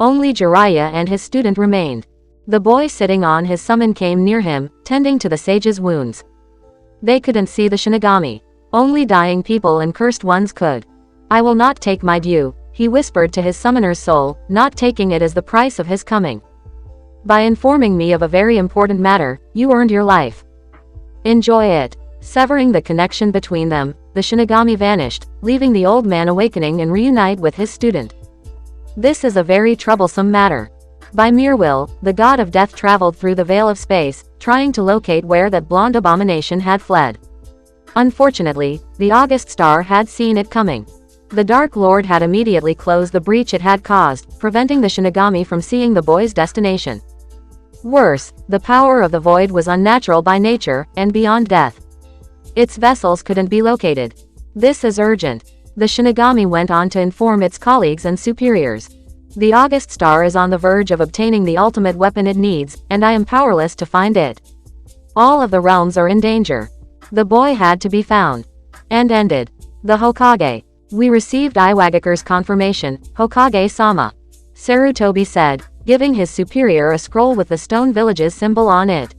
Only Jiraiya and his student remained. The boy sitting on his summon came near him, tending to the sage's wounds. They couldn't see the Shinigami. Only dying people and cursed ones could. I will not take my due, he whispered to his summoner's soul, not taking it as the price of his coming. By informing me of a very important matter, you earned your life. Enjoy it. Severing the connection between them, the Shinigami vanished, leaving the old man awakening and reunite with his student. This is a very troublesome matter. By mere will, the god of death traveled through the veil of space, trying to locate where that blonde abomination had fled. Unfortunately, the August Star had seen it coming. The Dark Lord had immediately closed the breach it had caused, preventing the Shinigami from seeing the boy's destination. Worse, the power of the void was unnatural by nature, and beyond death. Its vessels couldn't be located. This is urgent. The Shinigami went on to inform its colleagues and superiors. The August Star is on the verge of obtaining the ultimate weapon it needs, and I am powerless to find it. All of the realms are in danger. The boy had to be found. And ended. The Hokage. We received Iwagakure's confirmation, Hokage-sama. Sarutobi said, giving his superior a scroll with the stone village's symbol on it.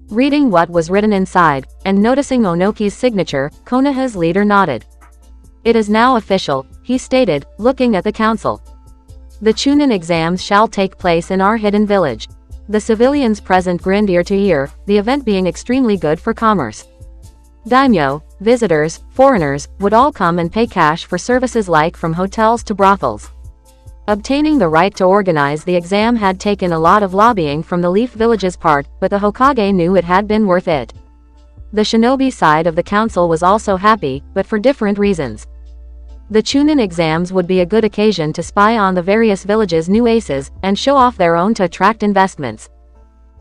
Reading what was written inside, and noticing Onoki's signature, Konoha's leader nodded. It is now official, he stated, looking at the council. The Chunin exams shall take place in our hidden village. The civilians present grinned ear to ear, the event being extremely good for commerce. Daimyo, visitors, foreigners, would all come and pay cash for services like from hotels to brothels. Obtaining the right to organize the exam had taken a lot of lobbying from the Leaf Village's part, but the Hokage knew it had been worth it. The shinobi side of the council was also happy, but for different reasons. The Chunin exams would be a good occasion to spy on the various villages' new aces, and show off their own to attract investments.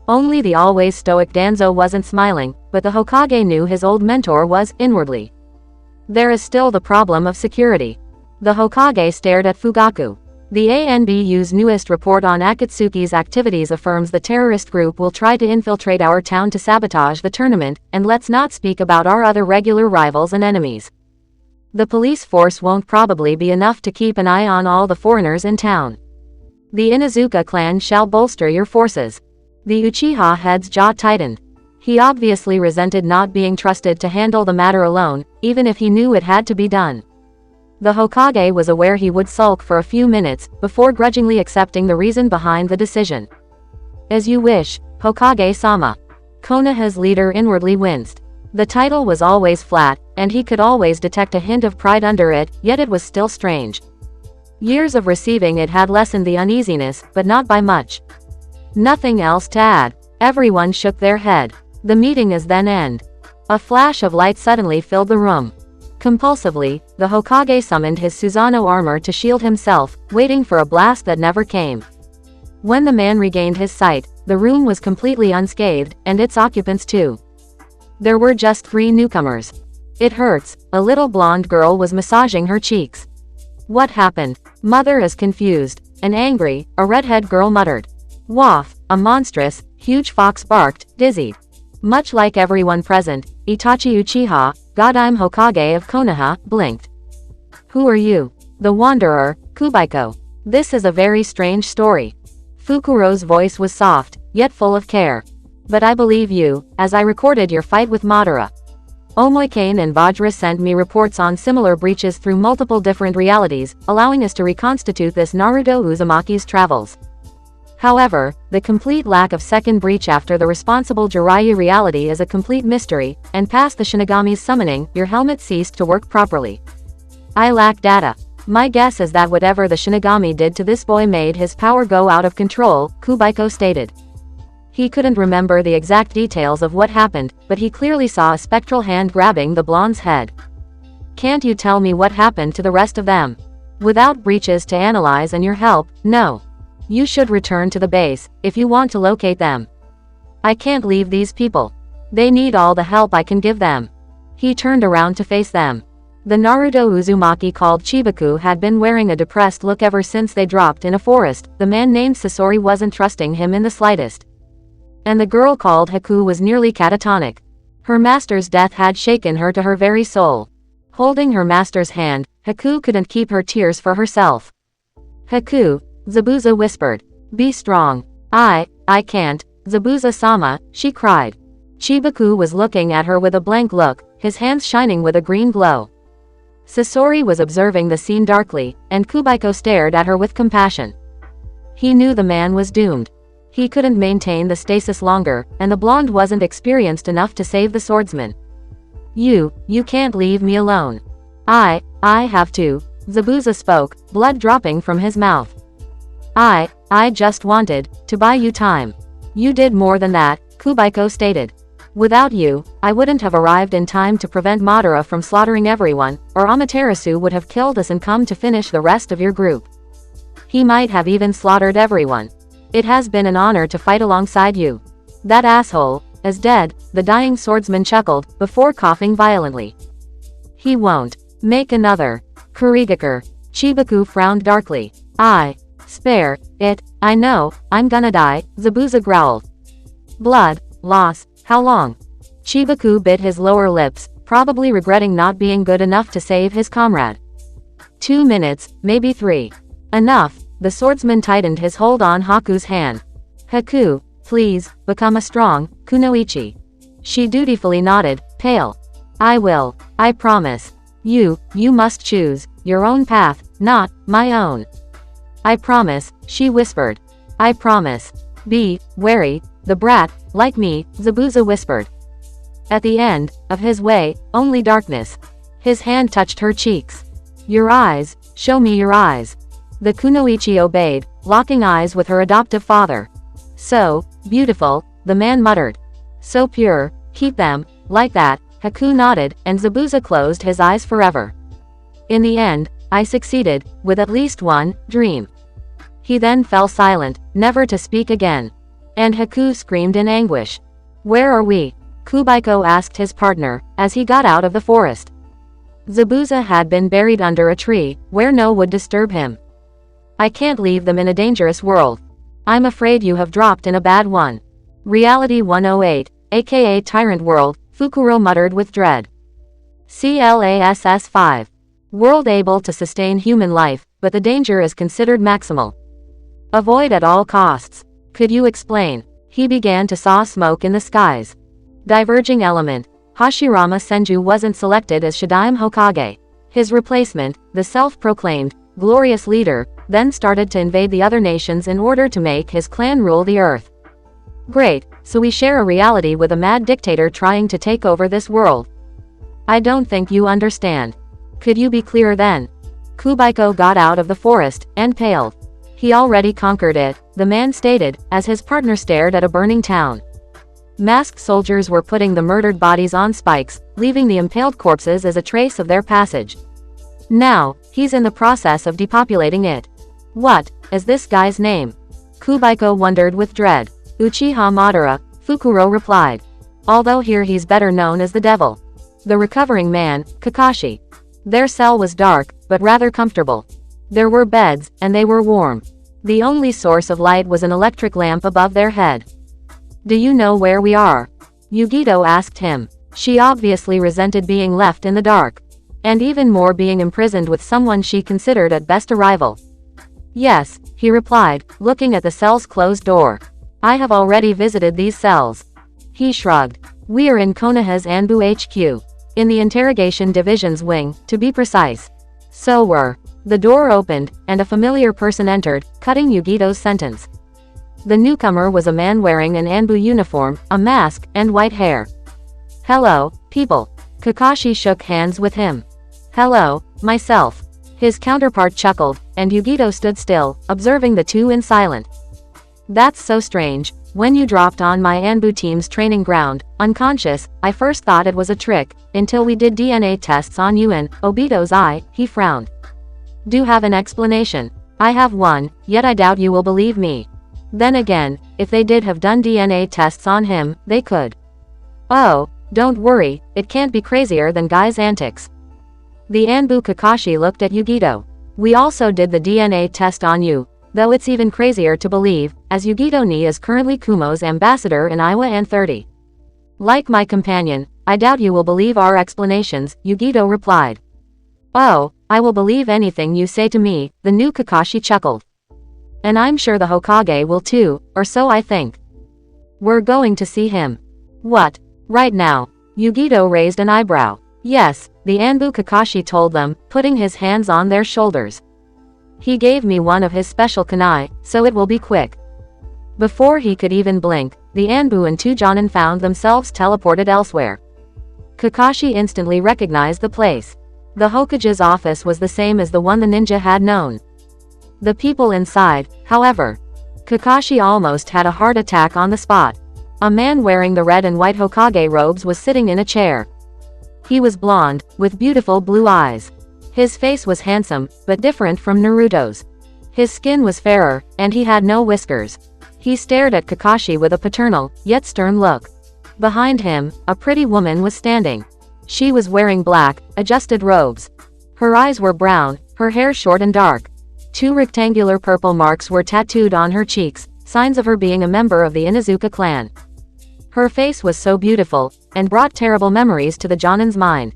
Only the always stoic Danzo wasn't smiling, but the Hokage knew his old mentor was, inwardly. There is still the problem of security. The Hokage stared at Fugaku. The ANBU's newest report on Akatsuki's activities affirms the terrorist group will try to infiltrate our town to sabotage the tournament, and let's not speak about our other regular rivals and enemies. The police force won't probably be enough to keep an eye on all the foreigners in town. The Inuzuka clan shall bolster your forces. The Uchiha head's jaw tightened. He obviously resented not being trusted to handle the matter alone, even if he knew it had to be done. The Hokage was aware he would sulk for a few minutes, before grudgingly accepting the reason behind the decision. As you wish, Hokage-sama. Konoha's leader inwardly winced. The title was always flat, and he could always detect a hint of pride under it, yet it was still strange. Years of receiving it had lessened the uneasiness, but not by much. Nothing else to add. Everyone shook their head. The meeting is then end. A flash of light suddenly filled the room. Compulsively, the Hokage summoned his Susanoo armor to shield himself, waiting for a blast that never came. When the man regained his sight, the room was completely unscathed, and its occupants too. There were just 3 newcomers. It hurts, a little blonde girl was massaging her cheeks. What happened? Mother is confused and angry, a redhead girl muttered. Waff, a monstrous, huge fox barked, dizzied. Much like everyone present, Itachi Uchiha, Godime Hokage of Konoha, blinked. Who are you? The Wanderer, Kubaiko. This is a very strange story. Fukuro's voice was soft, yet full of care. But I believe you, as I recorded your fight with Madara. Omoikane and Vajra sent me reports on similar breaches through multiple different realities, allowing us to reconstitute this Naruto Uzumaki's travels. However, the complete lack of second breach after the responsible Jiraiya reality is a complete mystery, and past the Shinigami's summoning, your helmet ceased to work properly. I lack data. My guess is that whatever the Shinigami did to this boy made his power go out of control, Kubaiko stated. He couldn't remember the exact details of what happened, but he clearly saw a spectral hand grabbing the blonde's head. Can't you tell me what happened to the rest of them? Without breaches to analyze and your help, no. You should return to the base, if you want to locate them. I can't leave these people. They need all the help I can give them. He turned around to face them. The Naruto Uzumaki called Chibaku had been wearing a depressed look ever since they dropped in a forest. The man named Sasori wasn't trusting him in the slightest. And the girl called Haku was nearly catatonic. Her master's death had shaken her to her very soul. Holding her master's hand, Haku couldn't keep her tears for herself. Haku, Zabuza whispered. Be strong. I can't, Zabuza-sama, she cried. Chibaku was looking at her with a blank look, his hands shining with a green glow. Sasori was observing the scene darkly, and Kubaiko stared at her with compassion. He knew the man was doomed. He couldn't maintain the stasis longer, and the blonde wasn't experienced enough to save the swordsman. You can't leave me alone. I have to, Zabuza spoke, blood dropping from his mouth. I just wanted to buy you time. You did more than that, Kubaiko stated. Without you, I wouldn't have arrived in time to prevent Madara from slaughtering everyone, or Amaterasu would have killed us and come to finish the rest of your group. He might have even slaughtered everyone. It has been an honor to fight alongside you. That asshole is dead, the dying swordsman chuckled, before coughing violently. He won't make another. Kurigakure. Chibaku frowned darkly. Spare it, I know, I'm gonna die, Zabuza growled. Blood loss, how long? Chibaku bit his lower lips, probably regretting not being good enough to save his comrade. 2 minutes, maybe 3. Enough, the swordsman tightened his hold on Haku's hand. Haku, please, become a strong kunoichi. She dutifully nodded, pale. I will, I promise. You must choose your own path, not my own. I promise, she whispered. I promise. Be wary, the brat, like me, Zabuza whispered. At the end of his way, only darkness. His hand touched her cheeks. Your eyes, show me your eyes. The kunoichi obeyed, locking eyes with her adoptive father. So beautiful, the man muttered. So pure, keep them, like that, Haku nodded, and Zabuza closed his eyes forever. In the end, I succeeded, with at least one dream. He then fell silent, never to speak again. And Haku screamed in anguish. Where are we? Kubaiko asked his partner, as he got out of the forest. Zabuza had been buried under a tree, where no would disturb him. I can't leave them in a dangerous world. I'm afraid you have dropped in a bad one. Reality 108, aka Tyrant World, Fukuro muttered with dread. CLASS 5. World able to sustain human life, but the danger is considered maximal. Avoid at all costs. Could you explain? He began to saw smoke in the skies. Diverging element. Hashirama Senju wasn't selected as Shadaime Hokage. His replacement, the self-proclaimed, glorious leader, then started to invade the other nations in order to make his clan rule the earth. Great, so we share a reality with a mad dictator trying to take over this world. I don't think you understand. Could you be clearer then? Kubaiko got out of the forest, and paled. He already conquered it, the man stated, as his partner stared at a burning town. Masked soldiers were putting the murdered bodies on spikes, leaving the impaled corpses as a trace of their passage. Now, he's in the process of depopulating it. What is this guy's name? Kubaiko wondered with dread. Uchiha Madara, Fukuro replied. Although here he's better known as the devil. The recovering man, Kakashi. Their cell was dark, but rather comfortable. There were beds, and they were warm. The only source of light was an electric lamp above their head. Do you know where we are? Yugito asked him. She obviously resented being left in the dark. And even more being imprisoned with someone she considered at best a rival. Yes, he replied, looking at the cell's closed door. I have already visited these cells. He shrugged. We are in Konoha's Anbu HQ. In the interrogation division's wing, to be precise. So we're. The door opened, and a familiar person entered, cutting Yugito's sentence. The newcomer was a man wearing an Anbu uniform, a mask, and white hair. Hello, people. Kakashi shook hands with him. Hello, myself. His counterpart chuckled, and Yugito stood still, observing the two in silence. That's so strange. When you dropped on my Anbu team's training ground, unconscious, I first thought it was a trick, until we did DNA tests on you and Obito's eye, he frowned. Do have an explanation? I have one, yet I doubt you will believe me. Then again, if they did have done DNA tests on him, they could. Oh, don't worry, it can't be crazier than Guy's antics. The Anbu Kakashi looked at Yugito. We also did the DNA test on you, though it's even crazier to believe, as Yugito Ni is currently Kumo's ambassador in Iwa and 30. Like my companion, I doubt you will believe our explanations, Yugito replied. Oh, I will believe anything you say to me, the new Kakashi chuckled. And I'm sure the Hokage will too, or so I think. We're going to see him. What? Right now? Yugito raised an eyebrow. Yes, the Anbu Kakashi told them, putting his hands on their shoulders. He gave me one of his special kunai, so it will be quick. Before he could even blink, the Anbu and 2 Jonin found themselves teleported elsewhere. Kakashi instantly recognized the place. The Hokage's office was the same as the one the ninja had known. The people inside, however. Kakashi almost had a heart attack on the spot. A man wearing the red and white Hokage robes was sitting in a chair. He was blonde, with beautiful blue eyes. His face was handsome, but different from Naruto's. His skin was fairer, and he had no whiskers. He stared at Kakashi with a paternal, yet stern look. Behind him, a pretty woman was standing. She was wearing black, adjusted robes. Her eyes were brown, her hair short and dark. 2 rectangular purple marks were tattooed on her cheeks, signs of her being a member of the Inuzuka clan. Her face was so beautiful, and brought terrible memories to the Jonin's mind.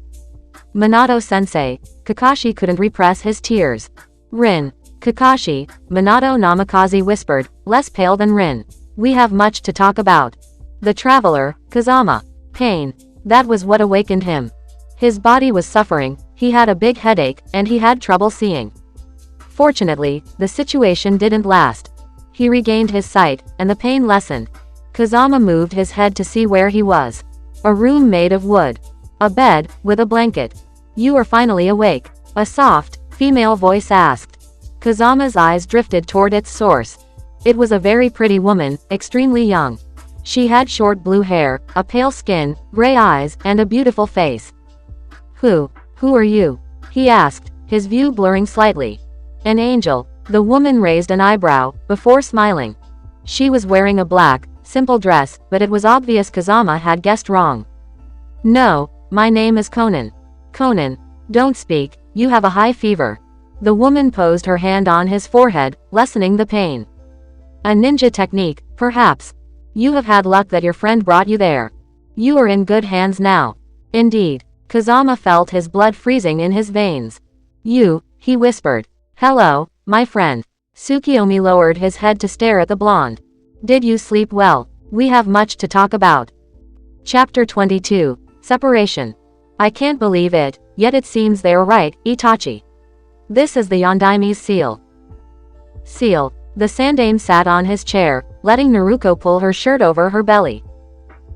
Minato-sensei. Kakashi couldn't repress his tears. Rin. Kakashi, Minato Namikaze whispered, less pale than Rin. We have much to talk about. The traveler, Kazama. Pain. That was what awakened him. His body was suffering, he had a big headache, and he had trouble seeing. Fortunately, the situation didn't last. He regained his sight, and the pain lessened. Kazama moved his head to see where he was. A room made of wood. A bed, with a blanket. You are finally awake. A soft, female voice asked. Kazama's eyes drifted toward its source. It was a very pretty woman, extremely young. She had short blue hair, a pale skin, gray eyes, and a beautiful face. Who are you? He asked, his view blurring slightly. An angel. The woman raised an eyebrow, before smiling. She was wearing a black, simple dress, but it was obvious Kazama had guessed wrong. No, my name is Conan. Conan, don't speak, you have a high fever. The woman posed her hand on his forehead, lessening the pain. A ninja technique, perhaps. You have had luck that your friend brought you there. You are in good hands now. Indeed. Kazama felt his blood freezing in his veins. You, he whispered. Hello, my friend. Tsukiyomi lowered his head to stare at the blonde. Did you sleep well? We have much to talk about. Chapter 22. Separation. I can't believe it, yet it seems they're right, Itachi. This is the Yondaime's seal. Seal. The Sandaime sat on his chair, letting Naruto pull her shirt over her belly.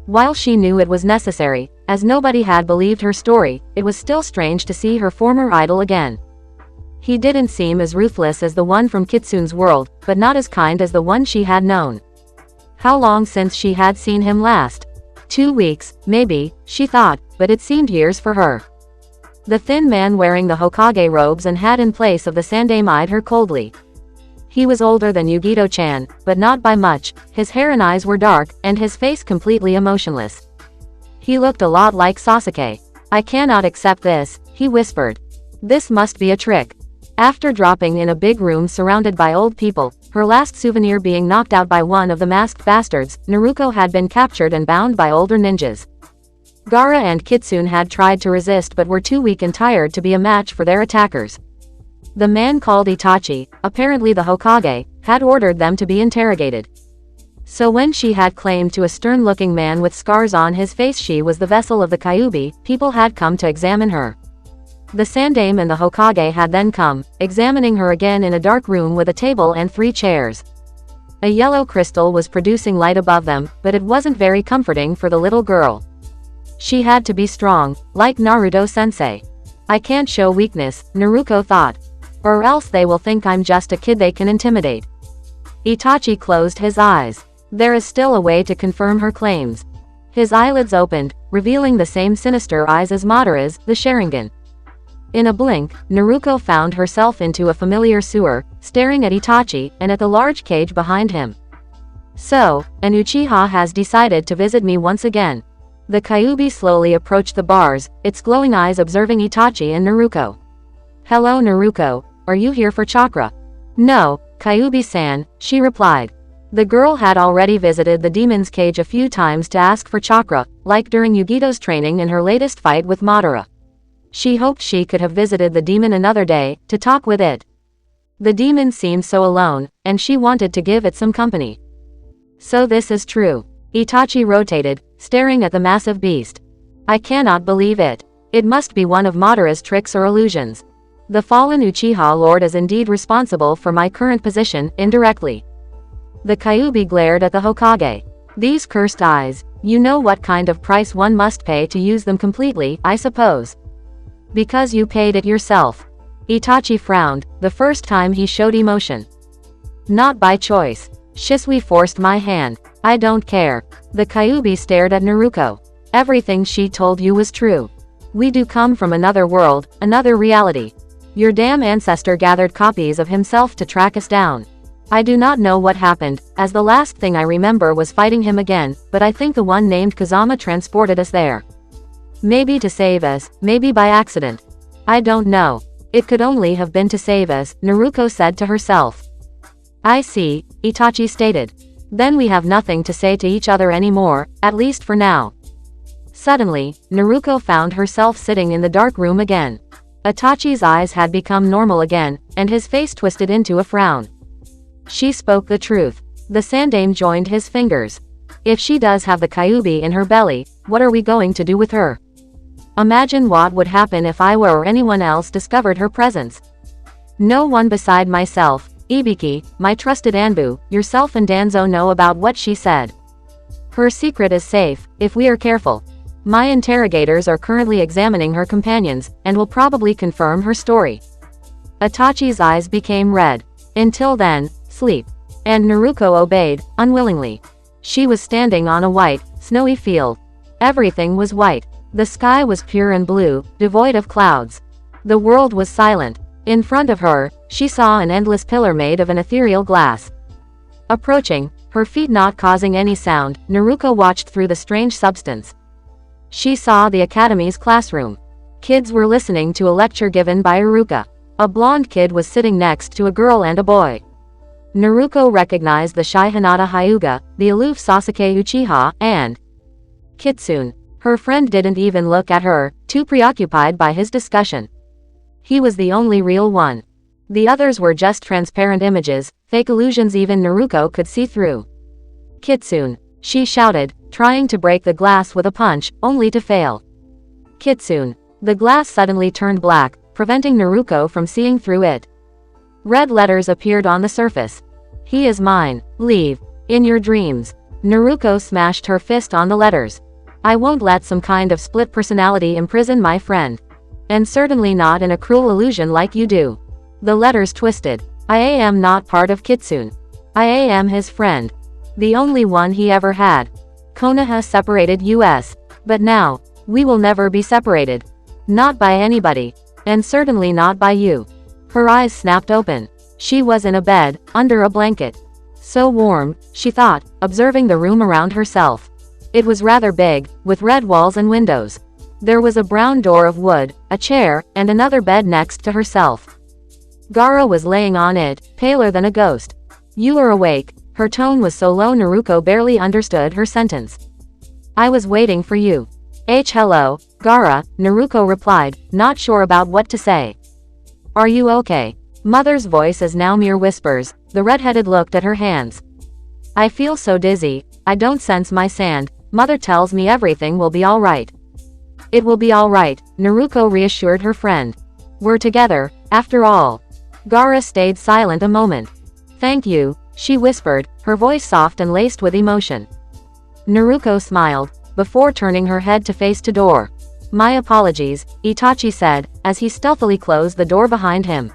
While she knew it was necessary, as nobody had believed her story, it was still strange to see her former idol again. He didn't seem as ruthless as the one from Kitsune's world, but not as kind as the one she had known. How long since she had seen him last? 2 weeks, maybe, she thought, but it seemed years for her. The thin man wearing the Hokage robes and hat in place of the Sandaime eyed her coldly. He was older than Yugito-chan, but not by much. His hair and eyes were dark, and his face completely emotionless. He looked a lot like Sasuke. I cannot accept this, he whispered. This must be a trick. After dropping in a big room surrounded by old people, her last souvenir being knocked out by one of the masked bastards, Naruto had been captured and bound by older ninjas. Gaara and Kitsune had tried to resist but were too weak and tired to be a match for their attackers. The man called Itachi, apparently the Hokage, had ordered them to be interrogated. So when she had claimed to a stern-looking man with scars on his face she was the vessel of the Kyuubi, people had come to examine her. The Sandaime and the Hokage had then come, examining her again in a dark room with a table and 3 chairs. A yellow crystal was producing light above them, but it wasn't very comforting for the little girl. She had to be strong, like Naruto-sensei. I can't show weakness, Naruto thought. Or else they will think I'm just a kid they can intimidate. Itachi closed his eyes. There is still a way to confirm her claims. His eyelids opened, revealing the same sinister eyes as Madara's, the Sharingan. In a blink, Naruto found herself into a familiar sewer, staring at Itachi and at the large cage behind him. So, an Uchiha has decided to visit me once again. The Kyuubi slowly approached the bars, its glowing eyes observing Itachi and Naruto. Hello Naruto, are you here for chakra? No, Kyuubi-san, she replied. The girl had already visited the demon's cage a few times to ask for chakra, like during Yugito's training in her latest fight with Madara. She hoped she could have visited the demon another day, to talk with it. The demon seemed so alone, and she wanted to give it some company. So this is true. Itachi rotated, staring at the massive beast. I cannot believe it. It must be one of Madara's tricks or illusions. The fallen Uchiha Lord is indeed responsible for my current position, indirectly. The Kyuubi glared at the Hokage. These cursed eyes, you know what kind of price one must pay to use them completely, I suppose. Because you paid it yourself. Itachi frowned, the first time he showed emotion. Not by choice. Shisui forced my hand. I don't care. The Kyuubi stared at Naruto. Everything she told you was true. We do come from another world, another reality. Your damn ancestor gathered copies of himself to track us down. I do not know what happened, as the last thing I remember was fighting him again, but I think the one named Kazama transported us there. Maybe to save us, maybe by accident. I don't know. It could only have been to save us, Naruto said to herself. I see, Itachi stated. Then we have nothing to say to each other anymore, at least for now. Suddenly, Naruto found herself sitting in the dark room again. Itachi's eyes had become normal again, and his face twisted into a frown. She spoke the truth. The Sandaime joined his fingers. If she does have the Kyuubi in her belly, what are we going to do with her? Imagine what would happen if I or anyone else discovered her presence. No one beside myself, Ibiki, my trusted Anbu, yourself and Danzo know about what she said. Her secret is safe, if we are careful. My interrogators are currently examining her companions, and will probably confirm her story. Itachi's eyes became red. Until then, sleep. And Naruto obeyed, unwillingly. She was standing on a white, snowy field. Everything was white. The sky was pure and blue, devoid of clouds. The world was silent. In front of her, she saw an endless pillar made of an ethereal glass. Approaching, her feet not causing any sound, Naruto watched through the strange substance. She saw the academy's classroom. Kids were listening to a lecture given by Iruka. A blonde kid was sitting next to a girl and a boy. Naruto recognized the shy Hinata Hyuga, the aloof Sasuke Uchiha, and Kitsune. Her friend didn't even look at her, too preoccupied by his discussion. He was the only real one. The others were just transparent images, fake illusions even Naruto could see through. Kitsune, she shouted, trying to break the glass with a punch, only to fail. Kitsune. The glass suddenly turned black, preventing Naruto from seeing through it. Red letters appeared on the surface. He is mine. Leave. In your dreams. Naruto smashed her fist on the letters. I won't let some kind of split personality imprison my friend. And certainly not in a cruel illusion like you do. The letters twisted. I am not part of Kitsune. I am his friend. The only one he ever had. Konoha separated us. But now, we will never be separated. Not by anybody. And certainly not by you. Her eyes snapped open. She was in a bed, under a blanket. So warm, she thought, observing the room around herself. It was rather big, with red walls and windows. There was a brown door of wood, a chair, and another bed next to herself. Gaara was laying on it, paler than a ghost. You are awake. Her tone was so low Naruto barely understood her sentence. I was waiting for you. Hello, Gaara, Naruto replied, not sure about what to say. Are you okay? Mother's voice is now mere whispers. The redheaded looked at her hands. I feel so dizzy, I don't sense my sand. Mother tells me everything will be alright. It will be alright, Naruto reassured her friend. We're together, after all. Gaara stayed silent a moment. Thank you, she whispered, her voice soft and laced with emotion. Naruto smiled, before turning her head to face the door. My apologies, Itachi said, as he stealthily closed the door behind him.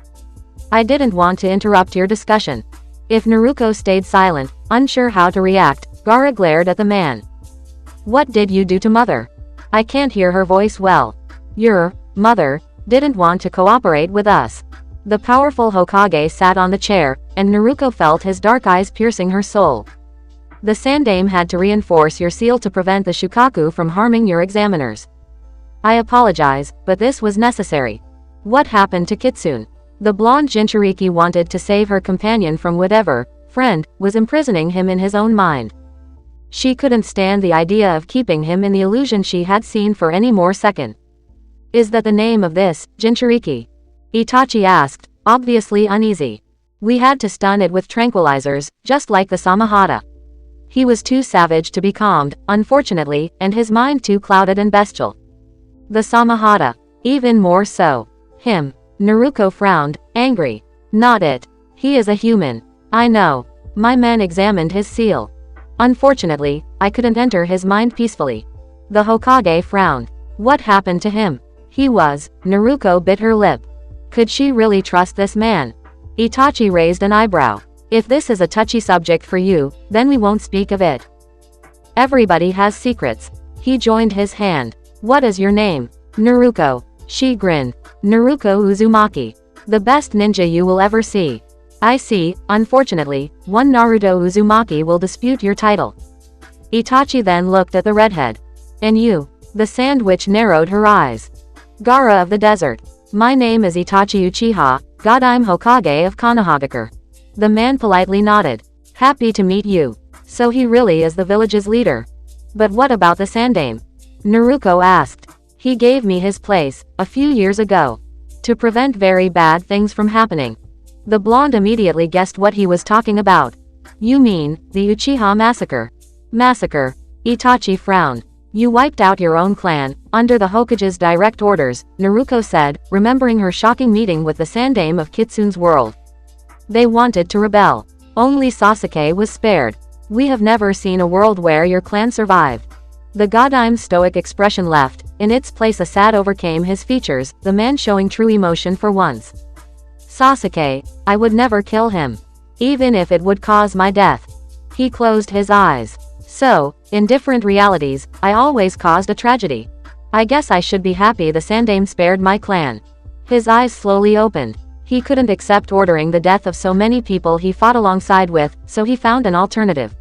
I didn't want to interrupt your discussion. If Naruto stayed silent, unsure how to react, Gaara glared at the man. What did you do to Mother? I can't hear her voice well. Your mother didn't want to cooperate with us. The powerful Hokage sat on the chair, and Naruto felt his dark eyes piercing her soul. The Sandaime had to reinforce your seal to prevent the Shukaku from harming your examiners. I apologize, but this was necessary. What happened to Kitsune? The blonde Jinchuriki wanted to save her companion from whatever, friend, was imprisoning him in his own mind. She couldn't stand the idea of keeping him in the illusion she had seen for any more second. Is that the name of this, Jinchuriki? Itachi asked, obviously uneasy. We had to stun it with tranquilizers, just like the Samahata. He was too savage to be calmed, unfortunately, and his mind too clouded and bestial. The Samahata. Even more so. Him. Naruto frowned, angry. Not it. He is a human. I know. My men examined his seal. Unfortunately, I couldn't enter his mind peacefully. The Hokage frowned. What happened to him? Naruto bit her lip. Could she really trust this man? Itachi raised an eyebrow. If this is a touchy subject for you, then we won't speak of it. Everybody has secrets. He joined his hand. What is your name? Naruto. She grinned. Naruto Uzumaki. The best ninja you will ever see. I see, unfortunately, one Naruto Uzumaki will dispute your title. Itachi then looked at the redhead. And you? The sand witch narrowed her eyes. Gaara of the desert. My name is Itachi Uchiha, God I'm Hokage of Konoha. The man politely nodded. Happy to meet you. So he really is the village's leader. But what about the Sandaime? Naruto asked. He gave me his place, a few years ago. To prevent very bad things from happening. The blonde immediately guessed what he was talking about. You mean, the Uchiha massacre? Massacre. Itachi frowned. You wiped out your own clan, under the Hokage's direct orders, Naruto said, remembering her shocking meeting with the Sandaime of Kitsune's world. They wanted to rebel. Only Sasuke was spared. We have never seen a world where your clan survived. The Godaime's stoic expression left, in its place a sad overcame his features, the man showing true emotion for once. Sasuke, I would never kill him. Even if it would cause my death. He closed his eyes. So, in different realities, I always caused a tragedy. I guess I should be happy the Sandaime spared my clan. His eyes slowly opened. He couldn't accept ordering the death of so many people he fought alongside with, so he found an alternative.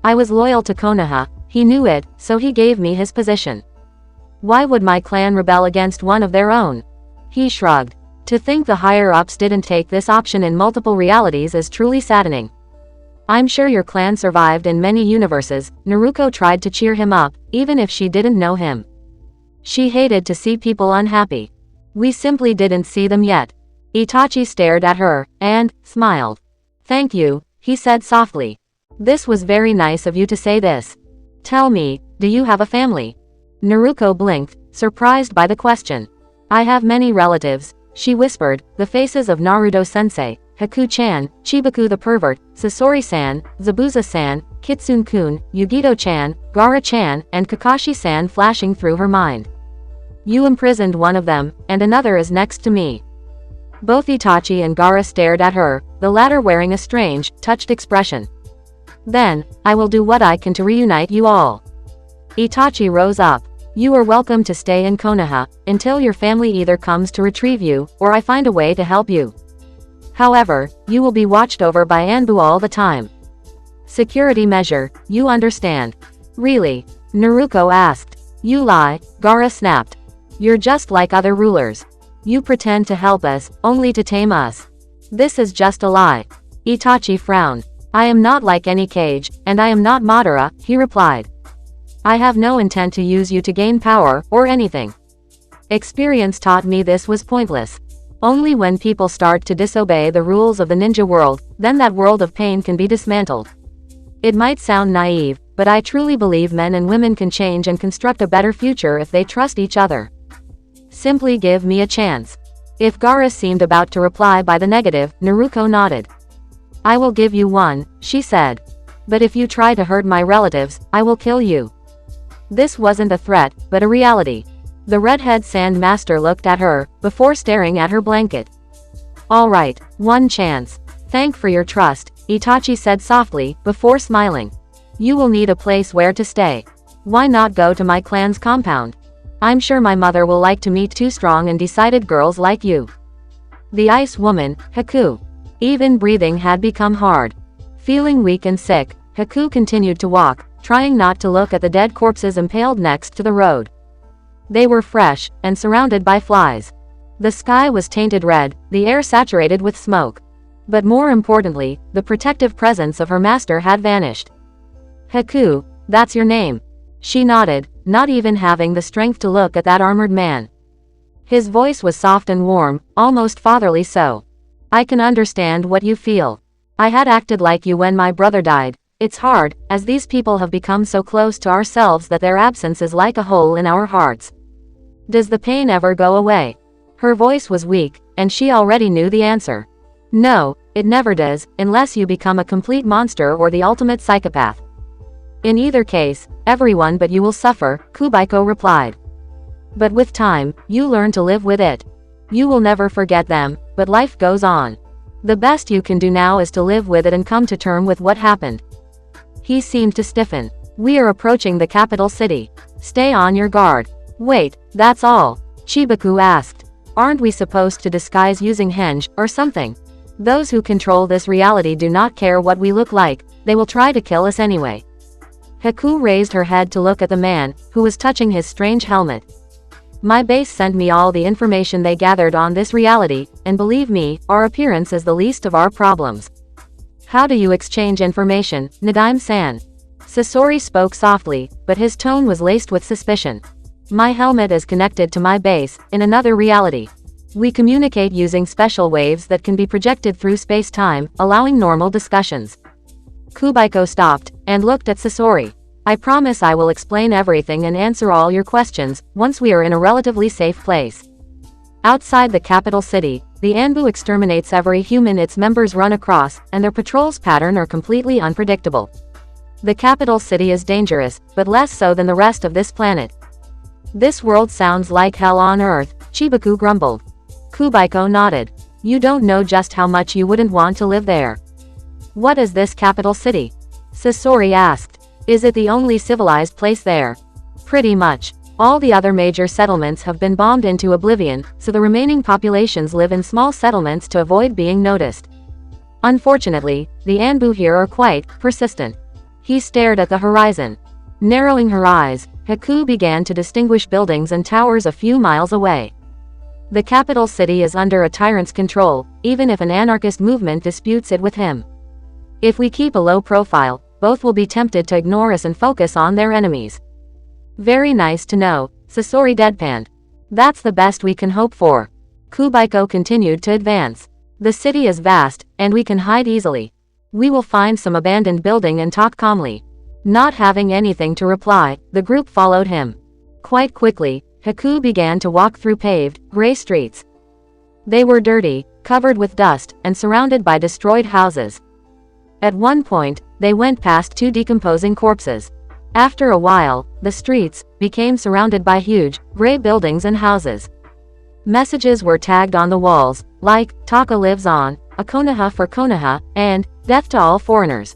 I was loyal to Konoha, he knew it, so he gave me his position. Why would my clan rebel against one of their own? He shrugged. To think the higher-ups didn't take this option in multiple realities is truly saddening. I'm sure your clan survived in many universes, Naruto tried to cheer him up, even if she didn't know him. She hated to see people unhappy. We simply didn't see them yet. Itachi stared at her, and, smiled. Thank you, he said softly. This was very nice of you to say this. Tell me, do you have a family? Naruto blinked, surprised by the question. I have many relatives, she whispered, the faces of Naruto-sensei, Haku-chan, Chibaku the pervert, Sasori-san, Zabuza-san, Kitsune-kun, Yugito-chan, Gaara-chan, and Kakashi-san flashing through her mind. You imprisoned one of them, and another is next to me. Both Itachi and Gaara stared at her, the latter wearing a strange, touched expression. Then, I will do what I can to reunite you all. Itachi rose up. You are welcome to stay in Konoha, until your family either comes to retrieve you, or I find a way to help you. However, you will be watched over by Anbu all the time. Security measure, you understand. Really? Naruto asked. You lie, Gaara snapped. You're just like other rulers. You pretend to help us, only to tame us. This is just a lie. Itachi frowned. I am not like any cage, and I am not Madara, he replied. I have no intent to use you to gain power, or anything. Experience taught me this was pointless. Only when people start to disobey the rules of the ninja world, then that world of pain can be dismantled. It might sound naive, but I truly believe men and women can change and construct a better future if they trust each other. Simply give me a chance. If Gaara seemed about to reply by the negative, Naruto nodded. I will give you one, she said. But if you try to hurt my relatives, I will kill you. This wasn't a threat, but a reality. The redhead sand master looked at her, before staring at her blanket. Alright, one chance. Thank for your trust, Itachi said softly, before smiling. You will need a place where to stay. Why not go to my clan's compound? I'm sure my mother will like to meet two strong and decided girls like you. The ice woman, Haku. Even breathing had become hard. Feeling weak and sick, Haku continued to walk, trying not to look at the dead corpses impaled next to the road. They were fresh, and surrounded by flies. The sky was tainted red, the air saturated with smoke. But more importantly, the protective presence of her master had vanished. Haku, that's your name. She nodded, not even having the strength to look at that armored man. His voice was soft and warm, almost fatherly so. I can understand what you feel. I had acted like you when my brother died. It's hard, as these people have become so close to ourselves that their absence is like a hole in our hearts. Does the pain ever go away? Her voice was weak, and she already knew the answer. No, it never does, unless you become a complete monster or the ultimate psychopath. In either case, everyone but you will suffer, Kubaiko replied. But with time, you learn to live with it. You will never forget them, but life goes on. The best you can do now is to live with it and come to terms with what happened. He seemed to stiffen. We are approaching the capital city. Stay on your guard. Wait, that's all? Chibaku asked. Aren't we supposed to disguise using henge, or something? Those who control this reality do not care what we look like, they will try to kill us anyway. Haku raised her head to look at the man, who was touching his strange helmet. My base sent me all the information they gathered on this reality, and believe me, our appearance is the least of our problems. How do you exchange information, Nadaime-san? Sasori spoke softly, but his tone was laced with suspicion. My helmet is connected to my base, in another reality. We communicate using special waves that can be projected through space-time, allowing normal discussions. Kubaiko stopped, and looked at Sasori. I promise I will explain everything and answer all your questions, once we are in a relatively safe place. Outside the capital city, the Anbu exterminates every human its members run across, and their patrols pattern are completely unpredictable. The capital city is dangerous, but less so than the rest of this planet. This world sounds like hell on Earth, Chibaku grumbled. Kubaiko nodded. You don't know just how much you wouldn't want to live there. What is this capital city? Sasori asked. Is it the only civilized place there? Pretty much. All the other major settlements have been bombed into oblivion, so the remaining populations live in small settlements to avoid being noticed. Unfortunately, the Anbu here are quite persistent. He stared at the horizon. Narrowing her eyes, Haku began to distinguish buildings and towers a few miles away. The capital city is under a tyrant's control, even if an anarchist movement disputes it with him. If we keep a low profile, both will be tempted to ignore us and focus on their enemies. Very nice to know, Sasori deadpanned. That's the best we can hope for. Kubaiko continued to advance. The city is vast, and we can hide easily. We will find some abandoned building and talk calmly. Not having anything to reply, the group followed him. Quite quickly, Haku began to walk through paved, gray streets. They were dirty, covered with dust, and surrounded by destroyed houses. At one point, they went past 2 decomposing corpses. After a while, the streets became surrounded by huge, gray buildings and houses. Messages were tagged on the walls, like, Taka lives on, a Konoha for Konoha, and, death to all foreigners.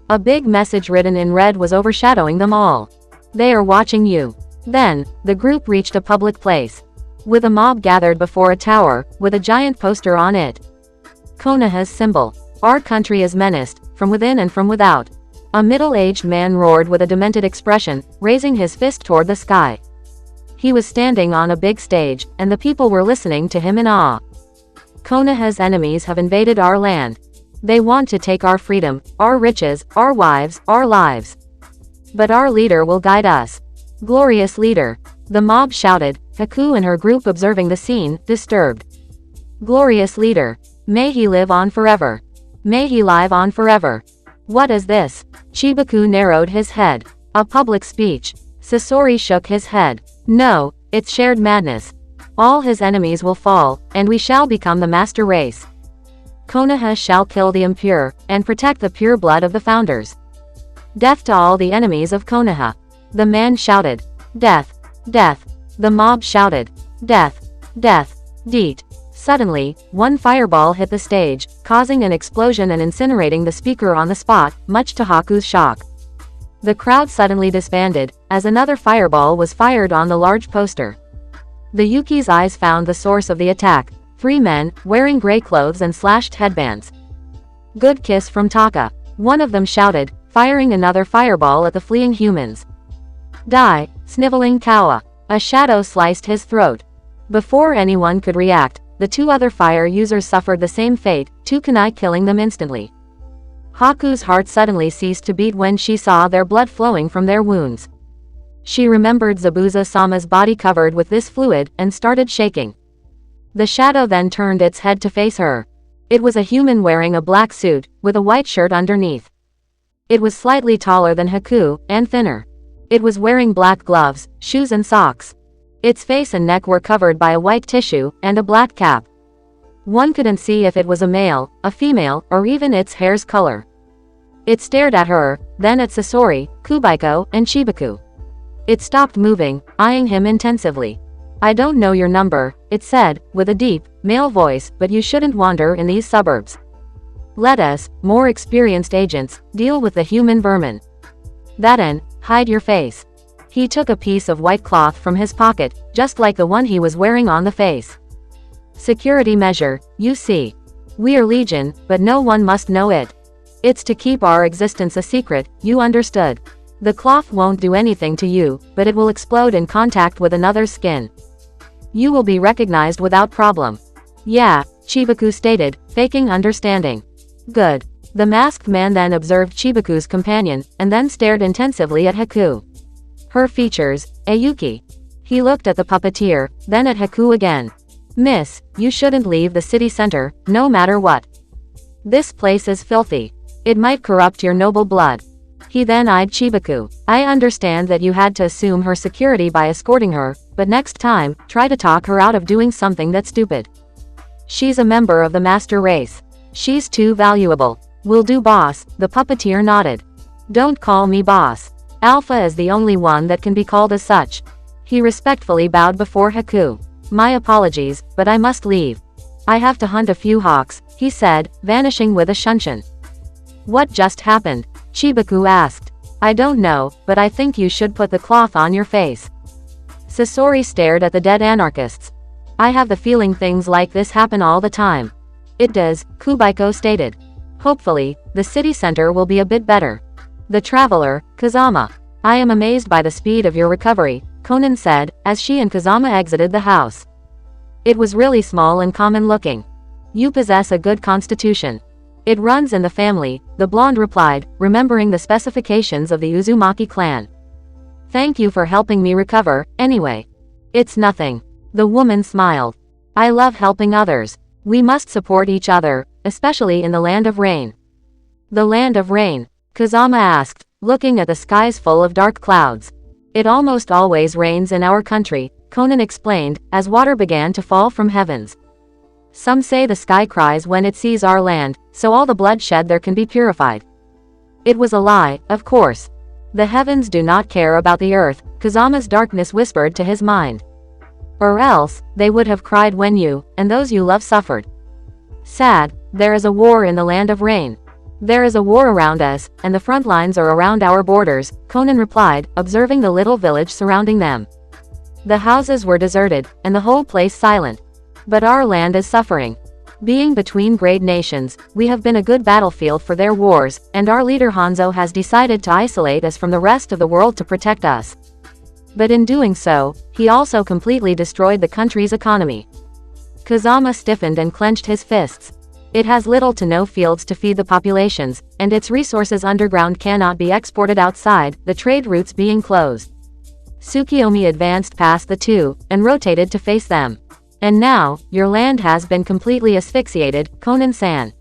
A big message written in red was overshadowing them all. They are watching you. Then, the group reached a public place. With a mob gathered before a tower, with a giant poster on it. Konoha's symbol. Our country is menaced, from within and from without. A middle-aged man roared with a demented expression, raising his fist toward the sky. He was standing on a big stage, and the people were listening to him in awe. Konoha's enemies have invaded our land. They want to take our freedom, our riches, our wives, our lives. But our leader will guide us. Glorious leader. The mob shouted, Haku and her group observing the scene, disturbed. Glorious leader. May he live on forever. May he live on forever. What is this? Chibaku narrowed his head. A public speech. Sasori shook his head. No, it's shared madness. All his enemies will fall, and we shall become the master race. Konoha shall kill the impure, and protect the pure blood of the founders. Death to all the enemies of Konoha. The man shouted. Death. Death. The mob shouted. Death. Death. Deet. Suddenly, one fireball hit the stage, causing an explosion and incinerating the speaker on the spot, much to Haku's shock. The crowd suddenly disbanded, as another fireball was fired on the large poster. The Yuki's eyes found the source of the attack, 3 men, wearing gray clothes and slashed headbands. Good kiss from Taka. One of them shouted, firing another fireball at the fleeing humans. Die, sniveling Kawa. A shadow sliced his throat. Before anyone could react, the 2 other fire users suffered the same fate, 2 kunai killing them instantly. Haku's heart suddenly ceased to beat when she saw their blood flowing from their wounds. She remembered Zabuza-sama's body covered with this fluid, and started shaking. The shadow then turned its head to face her. It was a human wearing a black suit, with a white shirt underneath. It was slightly taller than Haku, and thinner. It was wearing black gloves, shoes and socks. Its face and neck were covered by a white tissue, and a black cap. One couldn't see if it was a male, a female, or even its hair's color. It stared at her, then at Sasori, Kubaiko, and Chibaku. It stopped moving, eyeing him intensively. I don't know your number, it said, with a deep, male voice, but you shouldn't wander in these suburbs. Let us, more experienced agents, deal with the human vermin. Then, hide your face. He took a piece of white cloth from his pocket, just like the one he was wearing on the face. Security measure, you see. We are Legion, but no one must know it. It's to keep our existence a secret, you understood. The cloth won't do anything to you, but it will explode in contact with another's skin. You will be recognized without problem. Yeah, Chibaku stated, faking understanding. Good. The masked man then observed Chibaku's companion, and then stared intensively at Haku. Her features, Ayuki. He looked at the puppeteer, then at Haku again. Miss, you shouldn't leave the city center, no matter what. This place is filthy. It might corrupt your noble blood. He then eyed Chibaku. I understand that you had to assume her security by escorting her, but next time, try to talk her out of doing something that's stupid. She's a member of the master race. She's too valuable. Will do, boss, the puppeteer nodded. Don't call me boss. Alpha is the only one that can be called as such. He respectfully bowed before Haku. My apologies, but I must leave. I have to hunt a few hawks, he said, vanishing with a shunshin. What just happened? Chibaku asked. I don't know, but I think you should put the cloth on your face. Sasori stared at the dead anarchists. I have the feeling things like this happen all the time. It does, Kubaiko stated. Hopefully, the city center will be a bit better. The traveler, Kazama. I am amazed by the speed of your recovery, Conan said, as she and Kazama exited the house. It was really small and common looking. You possess a good constitution. It runs in the family, the blonde replied, remembering the specifications of the Uzumaki clan. Thank you for helping me recover, anyway. It's nothing. The woman smiled. I love helping others. We must support each other, especially in the land of rain. The land of rain? Kazama asked, looking at the skies full of dark clouds. It almost always rains in our country, Conan explained, as water began to fall from heavens. Some say the sky cries when it sees our land, so all the bloodshed there can be purified. It was a lie, of course. The heavens do not care about the earth, Kazama's darkness whispered to his mind. Or else, they would have cried when you, and those you love suffered. Sad, there is a war in the land of rain. There is a war around us, and the front lines are around our borders, Conan replied, observing the little village surrounding them. The houses were deserted, and the whole place silent. But our land is suffering. Being between great nations, we have been a good battlefield for their wars, and our leader Hanzo has decided to isolate us from the rest of the world to protect us. But in doing so, he also completely destroyed the country's economy. Kazama stiffened and clenched his fists. It has little to no fields to feed the populations, and its resources underground cannot be exported outside, the trade routes being closed. Tsukiyomi advanced past the two, and rotated to face them. And now, your land has been completely asphyxiated, Conan-san.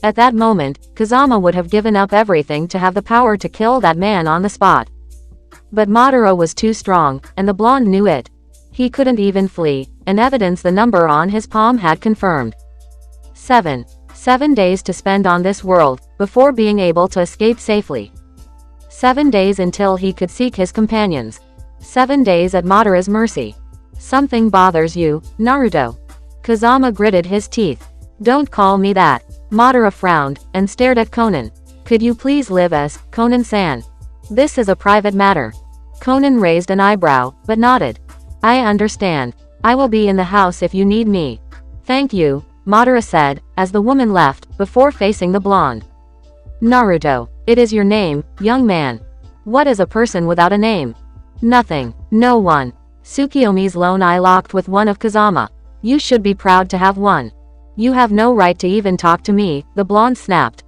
At that moment, Kazama would have given up everything to have the power to kill that man on the spot. But Madara was too strong, and the blonde knew it. He couldn't even flee, and evidence the number on his palm had confirmed. 7 days to spend on this world, before being able to escape safely. 7 days until he could seek his companions. 7 days at Madara's mercy. Something bothers you, Naruto. Kazama gritted his teeth. Don't call me that. Madara frowned, and stared at Conan. Could you please live as, Conan-san? This is a private matter. Conan raised an eyebrow, but nodded. I understand. I will be in the house if you need me. Thank you, Madara said, as the woman left, before facing the blonde. Naruto, it is your name, young man. What is a person without a name? Nothing. No one. Tsukiyomi's lone eye locked with one of Kazama. You should be proud to have one. You have no right to even talk to me, the blonde snapped.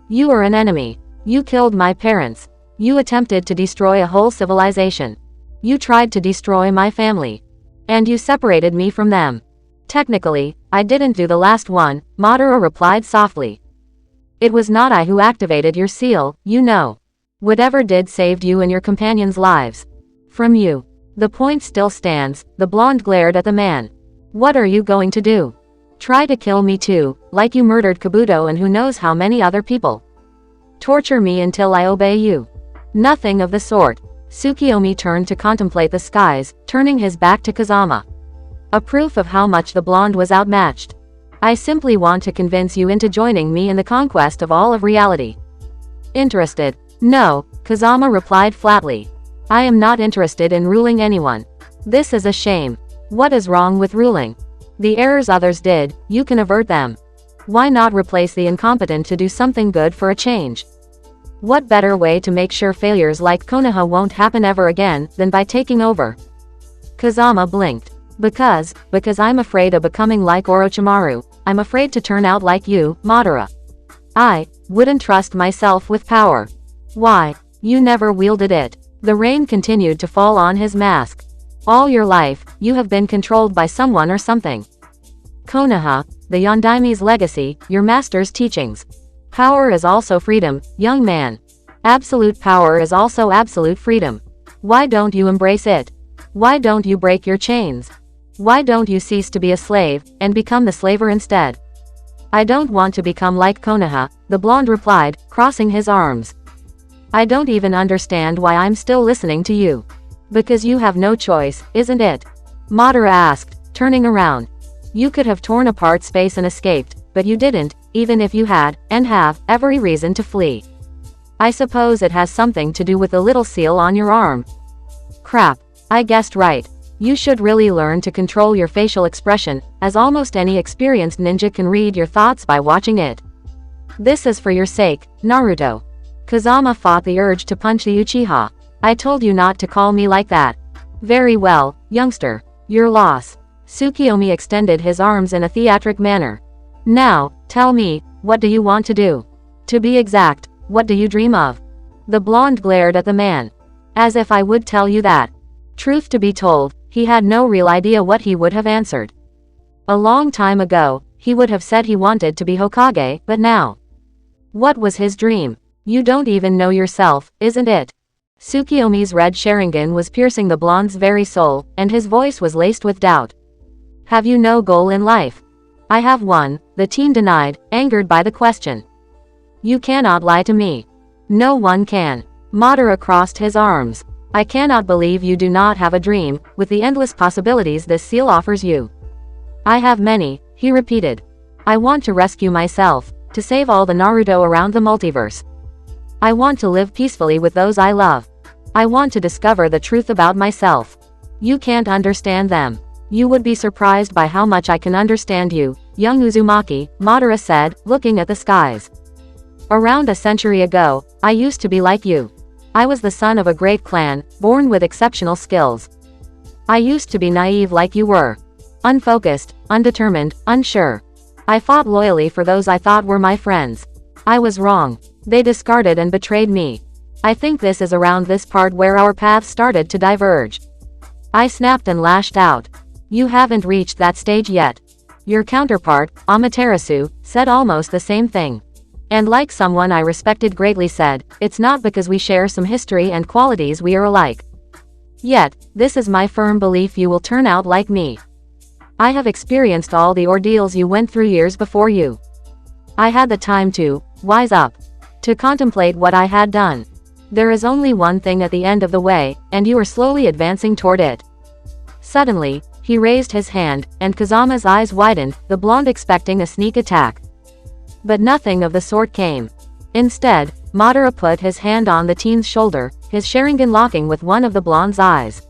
You are an enemy. You killed my parents. You attempted to destroy a whole civilization. You tried to destroy my family. And you separated me from them. Technically, I didn't do the last one, Madara replied softly. It was not I who activated your seal, you know. Whatever did saved you and your companions' lives. From you. The point still stands, the blonde glared at the man. What are you going to do? Try to kill me too, like you murdered Kabuto and who knows how many other people. Torture me until I obey you. Nothing of the sort. Tsukiyomi turned to contemplate the skies, turning his back to Kazama. A proof of how much the blonde was outmatched. I simply want to convince you into joining me in the conquest of all of reality. Interested? No, Kazama replied flatly. I am not interested in ruling anyone. This is a shame. What is wrong with ruling? The errors others did, you can avert them. Why not replace the incompetent to do something good for a change? What better way to make sure failures like Konoha won't happen ever again than by taking over? Kazama blinked. Because I'm afraid of becoming like Orochimaru. I'm afraid to turn out like you, Madara. I wouldn't trust myself with power. Why? You never wielded it. The rain continued to fall on his mask. All your life, you have been controlled by someone or something. Konoha, the Yondaime's legacy, your master's teachings. Power is also freedom, young man. Absolute power is also absolute freedom. Why don't you embrace it? Why don't you break your chains? Why don't you cease to be a slave, and become the slaver instead? I don't want to become like Konoha, the blonde replied, crossing his arms. I don't even understand why I'm still listening to you. Because you have no choice, isn't it? Madara asked, turning around. You could have torn apart space and escaped, but you didn't, even if you had, and have, every reason to flee. I suppose it has something to do with the little seal on your arm. Crap. I guessed right. You should really learn to control your facial expression, as almost any experienced ninja can read your thoughts by watching it. This is for your sake, Naruto. Kazama fought the urge to punch the Uchiha. I told you not to call me like that. Very well, youngster. Your loss. Tsukiyomi extended his arms in a theatric manner. Now, tell me, what do you want to do? To be exact, what do you dream of? The blonde glared at the man. As if I would tell you that. Truth to be told, he had no real idea what he would have answered. A long time ago, he would have said he wanted to be Hokage, but now. What was his dream? You don't even know yourself, isn't it? Tsukiyomi's red Sharingan was piercing the blonde's very soul, and his voice was laced with doubt. Have you no goal in life? I have one, the teen denied, angered by the question. You cannot lie to me. No one can. Madara crossed his arms. I cannot believe you do not have a dream, with the endless possibilities this seal offers you. I have many, he repeated. I want to rescue myself, to save all the Naruto around the multiverse. I want to live peacefully with those I love. I want to discover the truth about myself. You can't understand them. You would be surprised by how much I can understand you, young Uzumaki, Madara said, looking at the skies. Around a century ago, I used to be like you. I was the son of a great clan, born with exceptional skills. I used to be naive like you were. Unfocused, undetermined, unsure. I fought loyally for those I thought were my friends. I was wrong. They discarded and betrayed me. I think this is around this part where our paths started to diverge. I snapped and lashed out. You haven't reached that stage yet. Your counterpart, Amaterasu, said almost the same thing. And like someone I respected greatly said, it's not because we share some history and qualities we are alike. Yet, this is my firm belief you will turn out like me. I have experienced all the ordeals you went through years before you. I had the time to wise up, to contemplate what I had done. There is only one thing at the end of the way, and you are slowly advancing toward it. Suddenly, he raised his hand, and Kazama's eyes widened, the blonde expecting a sneak attack. But nothing of the sort came. Instead, Madara put his hand on the teen's shoulder, his Sharingan locking with one of the blonde's eyes.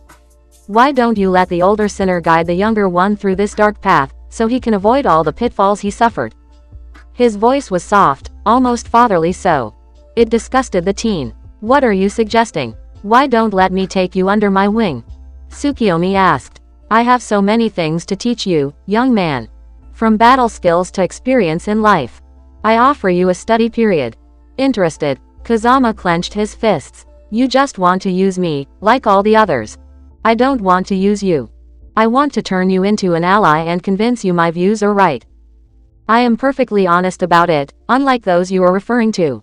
Why don't you let the older sinner guide the younger one through this dark path, so he can avoid all the pitfalls he suffered? His voice was soft, almost fatherly so. It disgusted the teen. What are you suggesting? Why don't let me take you under my wing? Tsukiyomi asked. I have so many things to teach you, young man. From battle skills to experience in life. I offer you a study period. Interested? Kazama clenched his fists. You just want to use me, like all the others. I don't want to use you. I want to turn you into an ally and convince you my views are right. I am perfectly honest about it, unlike those you are referring to.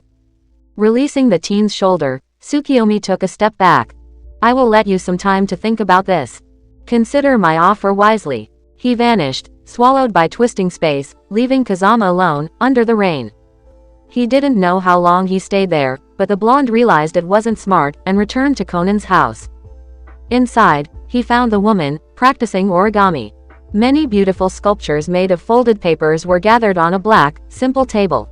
Releasing the teen's shoulder, Tsukiyomi took a step back. I will let you some time to think about this. Consider my offer wisely. He vanished, swallowed by twisting space, leaving Kazama alone, under the rain. He didn't know how long he stayed there, but the blonde realized it wasn't smart and returned to Conan's house. Inside, he found the woman, practicing origami. Many beautiful sculptures made of folded papers were gathered on a black, simple table.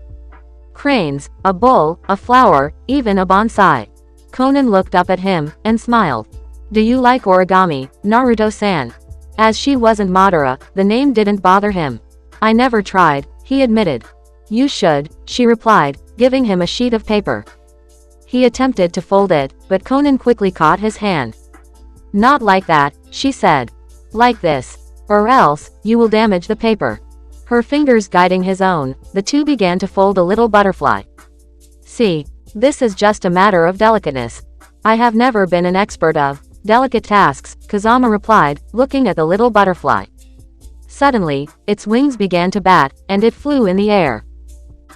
Cranes, a bull, a flower, even a bonsai. Conan looked up at him, and smiled. Do you like origami, Naruto-san? As she wasn't Madara, the name didn't bother him. I never tried, he admitted. You should, she replied, giving him a sheet of paper. He attempted to fold it, but Conan quickly caught his hand. Not like that, she said. Like this. Or else, you will damage the paper. Her fingers guiding his own, the two began to fold a little butterfly. See, this is just a matter of delicateness. I have never been an expert of delicate tasks, Kazama replied, looking at the little butterfly. Suddenly, its wings began to bat, and it flew in the air.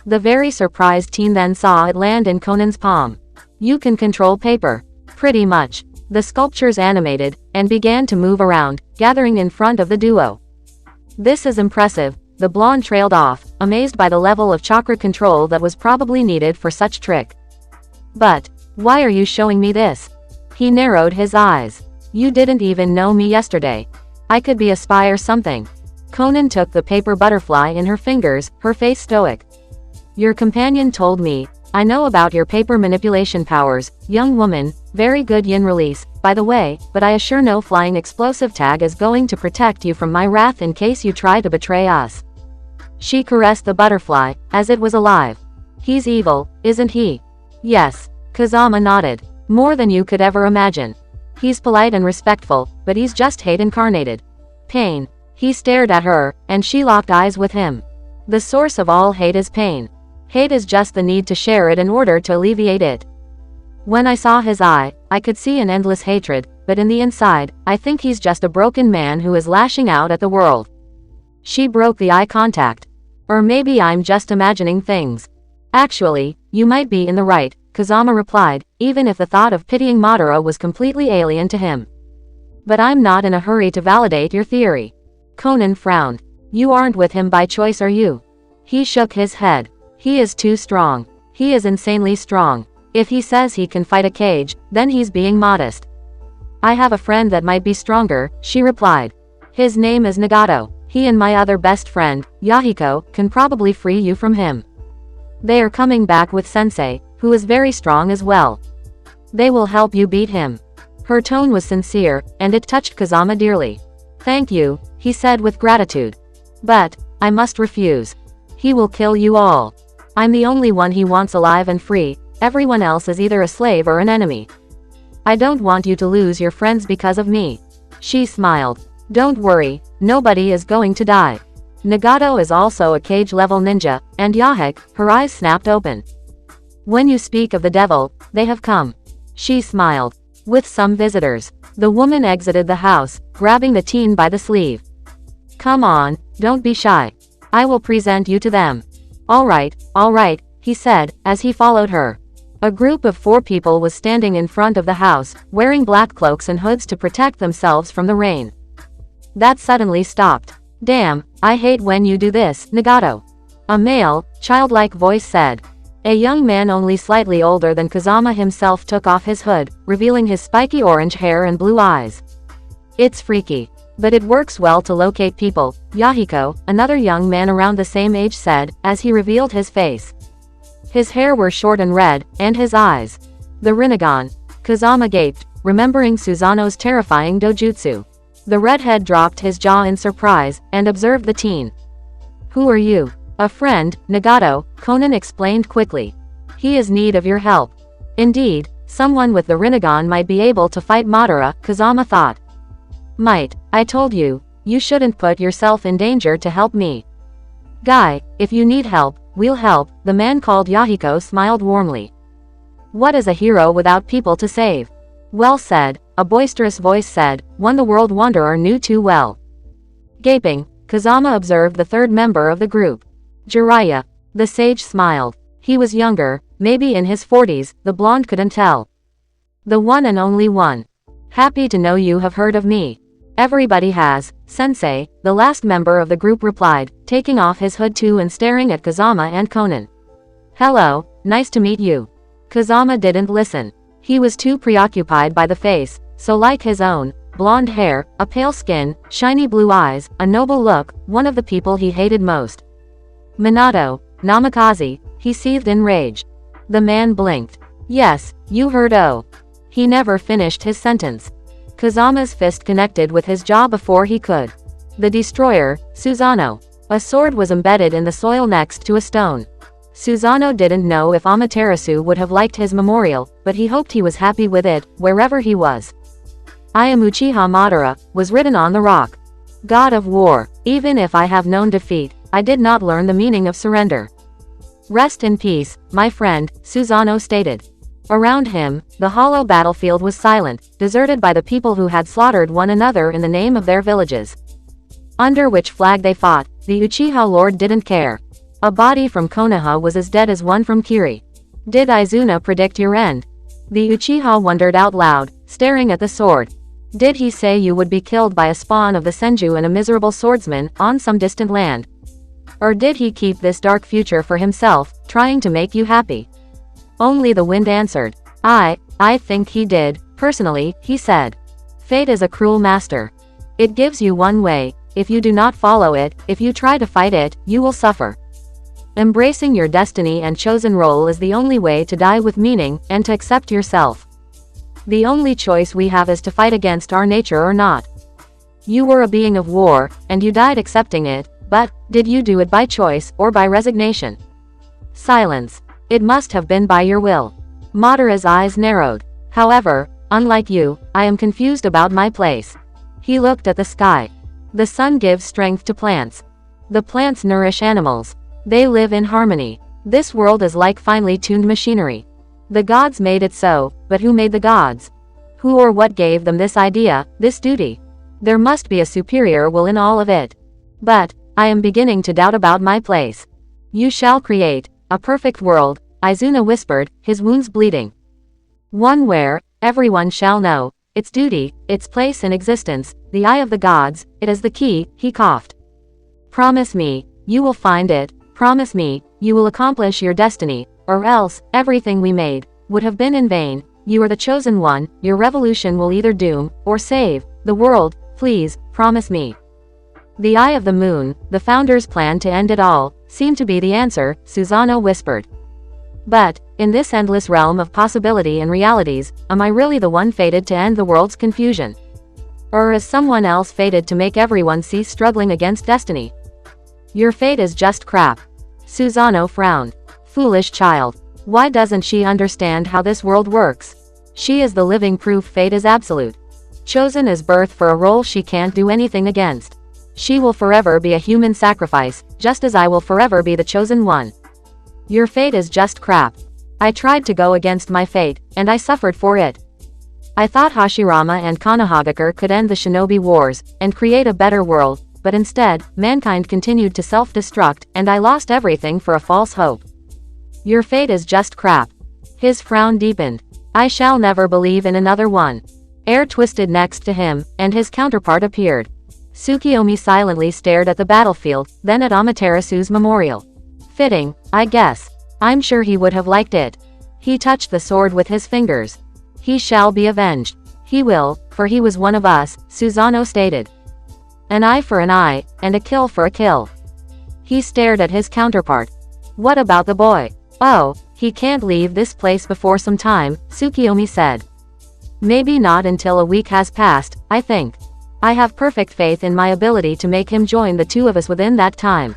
The very surprised teen then saw it land in Conan's palm. You can control paper. Pretty much. The sculptures animated, and began to move around, gathering in front of the duo. This is impressive, the blonde trailed off, amazed by the level of chakra control that was probably needed for such trick. But, why are you showing me this? He narrowed his eyes. You didn't even know me yesterday. I could be a spy or something. Conan took the paper butterfly in her fingers, her face stoic. Your companion told me, I know about your paper manipulation powers, young woman, very good yin release, by the way, but I assure no flying explosive tag is going to protect you from my wrath in case you try to betray us. She caressed the butterfly, as it was alive. He's evil, isn't he? Yes. Kazama nodded. More than you could ever imagine. He's polite and respectful, but he's just hate incarnated. Pain. He stared at her, and she locked eyes with him. The source of all hate is pain. Hate is just the need to share it in order to alleviate it. When I saw his eye, I could see an endless hatred, but in the inside, I think he's just a broken man who is lashing out at the world. She broke the eye contact. Or maybe I'm just imagining things. Actually, you might be in the right, Kazama replied, even if the thought of pitying Madara was completely alien to him. But I'm not in a hurry to validate your theory. Conan frowned. You aren't with him by choice, are you? He shook his head. He is too strong. He is insanely strong. If he says he can fight a cage, then he's being modest. I have a friend that might be stronger, she replied. His name is Nagato. He and my other best friend, Yahiko, can probably free you from him. They are coming back with Sensei, who is very strong as well. They will help you beat him. Her tone was sincere, and it touched Kazama dearly. Thank you, he said with gratitude. But, I must refuse. He will kill you all. I'm the only one he wants alive and free, everyone else is either a slave or an enemy. I don't want you to lose your friends because of me. She smiled. Don't worry, nobody is going to die. Nagato is also a cage-level ninja, and Yahik, her eyes snapped open. When you speak of the devil, they have come. She smiled. With some visitors. The woman exited the house, grabbing the teen by the sleeve. Come on, don't be shy. I will present you to them. All right, he said, as he followed her. A group of 4 people was standing in front of the house, wearing black cloaks and hoods to protect themselves from the rain. That suddenly stopped. Damn, I hate when you do this, Nagato. A male, childlike voice said. A young man only slightly older than Kazama himself took off his hood, revealing his spiky orange hair and blue eyes. It's freaky. But it works well to locate people, Yahiko, another young man around the same age said, as he revealed his face. His hair were short and red, and his eyes. The Rinnegan. Kazama gaped, remembering Susanoo's terrifying dojutsu. The redhead dropped his jaw in surprise, and observed the teen. Who are you? A friend, Nagato, Conan explained quickly. He is in need of your help. Indeed, someone with the Rinnegan might be able to fight Madara, Kazama thought. Might, I told you, you shouldn't put yourself in danger to help me. Guy, if you need help, we'll help, the man called Yahiko smiled warmly. What is a hero without people to save? Well said, a boisterous voice said, one the world wanderer knew too well. Gaping, Kazama observed the third member of the group. Jiraiya. The sage smiled. He was younger, maybe in his 40s, the blonde couldn't tell. The one and only one. Happy to know you have heard of me. Everybody has, sensei, the last member of the group replied, taking off his hood too and staring at Kazama and Conan. Hello, nice to meet you. Kazama didn't listen. He was too preoccupied by the face, so like his own, blonde hair, a pale skin, shiny blue eyes, a noble look, one of the people he hated most. Minato, Namikaze, he seethed in rage. The man blinked. Yes, you heard oh. He never finished his sentence. Kazama's fist connected with his jaw before he could. The destroyer, Susanoo. A sword was embedded in the soil next to a stone. Susanoo didn't know if Amaterasu would have liked his memorial, but he hoped he was happy with it, wherever he was. I am Uchiha Madara, was written on the rock. God of War, even if I have known defeat, I did not learn the meaning of surrender. Rest in peace, my friend, Susanoo stated. Around him, the hollow battlefield was silent, deserted by the people who had slaughtered one another in the name of their villages. Under which flag they fought, the Uchiha Lord didn't care. A body from Konoha was as dead as one from Kiri. Did Izuna predict your end? The Uchiha wondered out loud, staring at the sword. Did he say you would be killed by a spawn of the Senju and a miserable swordsman, on some distant land? Or did he keep this dark future for himself, trying to make you happy? Only the wind answered. I think he did, personally, he said. Fate is a cruel master. It gives you one way, if you do not follow it, if you try to fight it, you will suffer. Embracing your destiny and chosen role is the only way to die with meaning, and to accept yourself. The only choice we have is to fight against our nature or not. You were a being of war, and you died accepting it, but, did you do it by choice, or by resignation? Silence. It must have been by your will. Madara's eyes narrowed. However, unlike you, I am confused about my place. He looked at the sky. The sun gives strength to plants. The plants nourish animals. They live in harmony. This world is like finely tuned machinery. The gods made it so, but who made the gods? Who or what gave them this idea, this duty? There must be a superior will in all of it. But, I am beginning to doubt about my place. You shall create a perfect world, Izuna whispered, his wounds bleeding. One where, everyone shall know, its duty, its place in existence, the eye of the gods, it is the key, he coughed. Promise me, you will find it, promise me, you will accomplish your destiny, or else, everything we made, would have been in vain. You are the chosen one, your revolution will either doom, or save, the world, please, promise me. The eye of the moon, the founder's plan to end it all, seemed to be the answer, Susanoo whispered. But, in this endless realm of possibility and realities, am I really the one fated to end the world's confusion? Or is someone else fated to make everyone cease struggling against destiny? Your fate is just crap. Susanoo frowned. Foolish child. Why doesn't she understand how this world works? She is the living proof fate is absolute. Chosen as birth for a role she can't do anything against. She will forever be a human sacrifice, just as I will forever be the chosen one. Your fate is just crap. I tried to go against my fate, and I suffered for it. I thought Hashirama and Konohagakure could end the shinobi wars, and create a better world, but instead, mankind continued to self-destruct, and I lost everything for a false hope. Your fate is just crap. His frown deepened. I shall never believe in another one. Air twisted next to him, and his counterpart appeared. Tsukiyomi silently stared at the battlefield, then at Amaterasu's memorial. Fitting, I guess. I'm sure he would have liked it. He touched the sword with his fingers. He shall be avenged. He will, for he was one of us, Susanoo stated. An eye for an eye, and a kill for a kill. He stared at his counterpart. What about the boy? Oh, he can't leave this place before some time, Tsukiyomi said. Maybe not until a week has passed, I think. I have perfect faith in my ability to make him join the two of us within that time.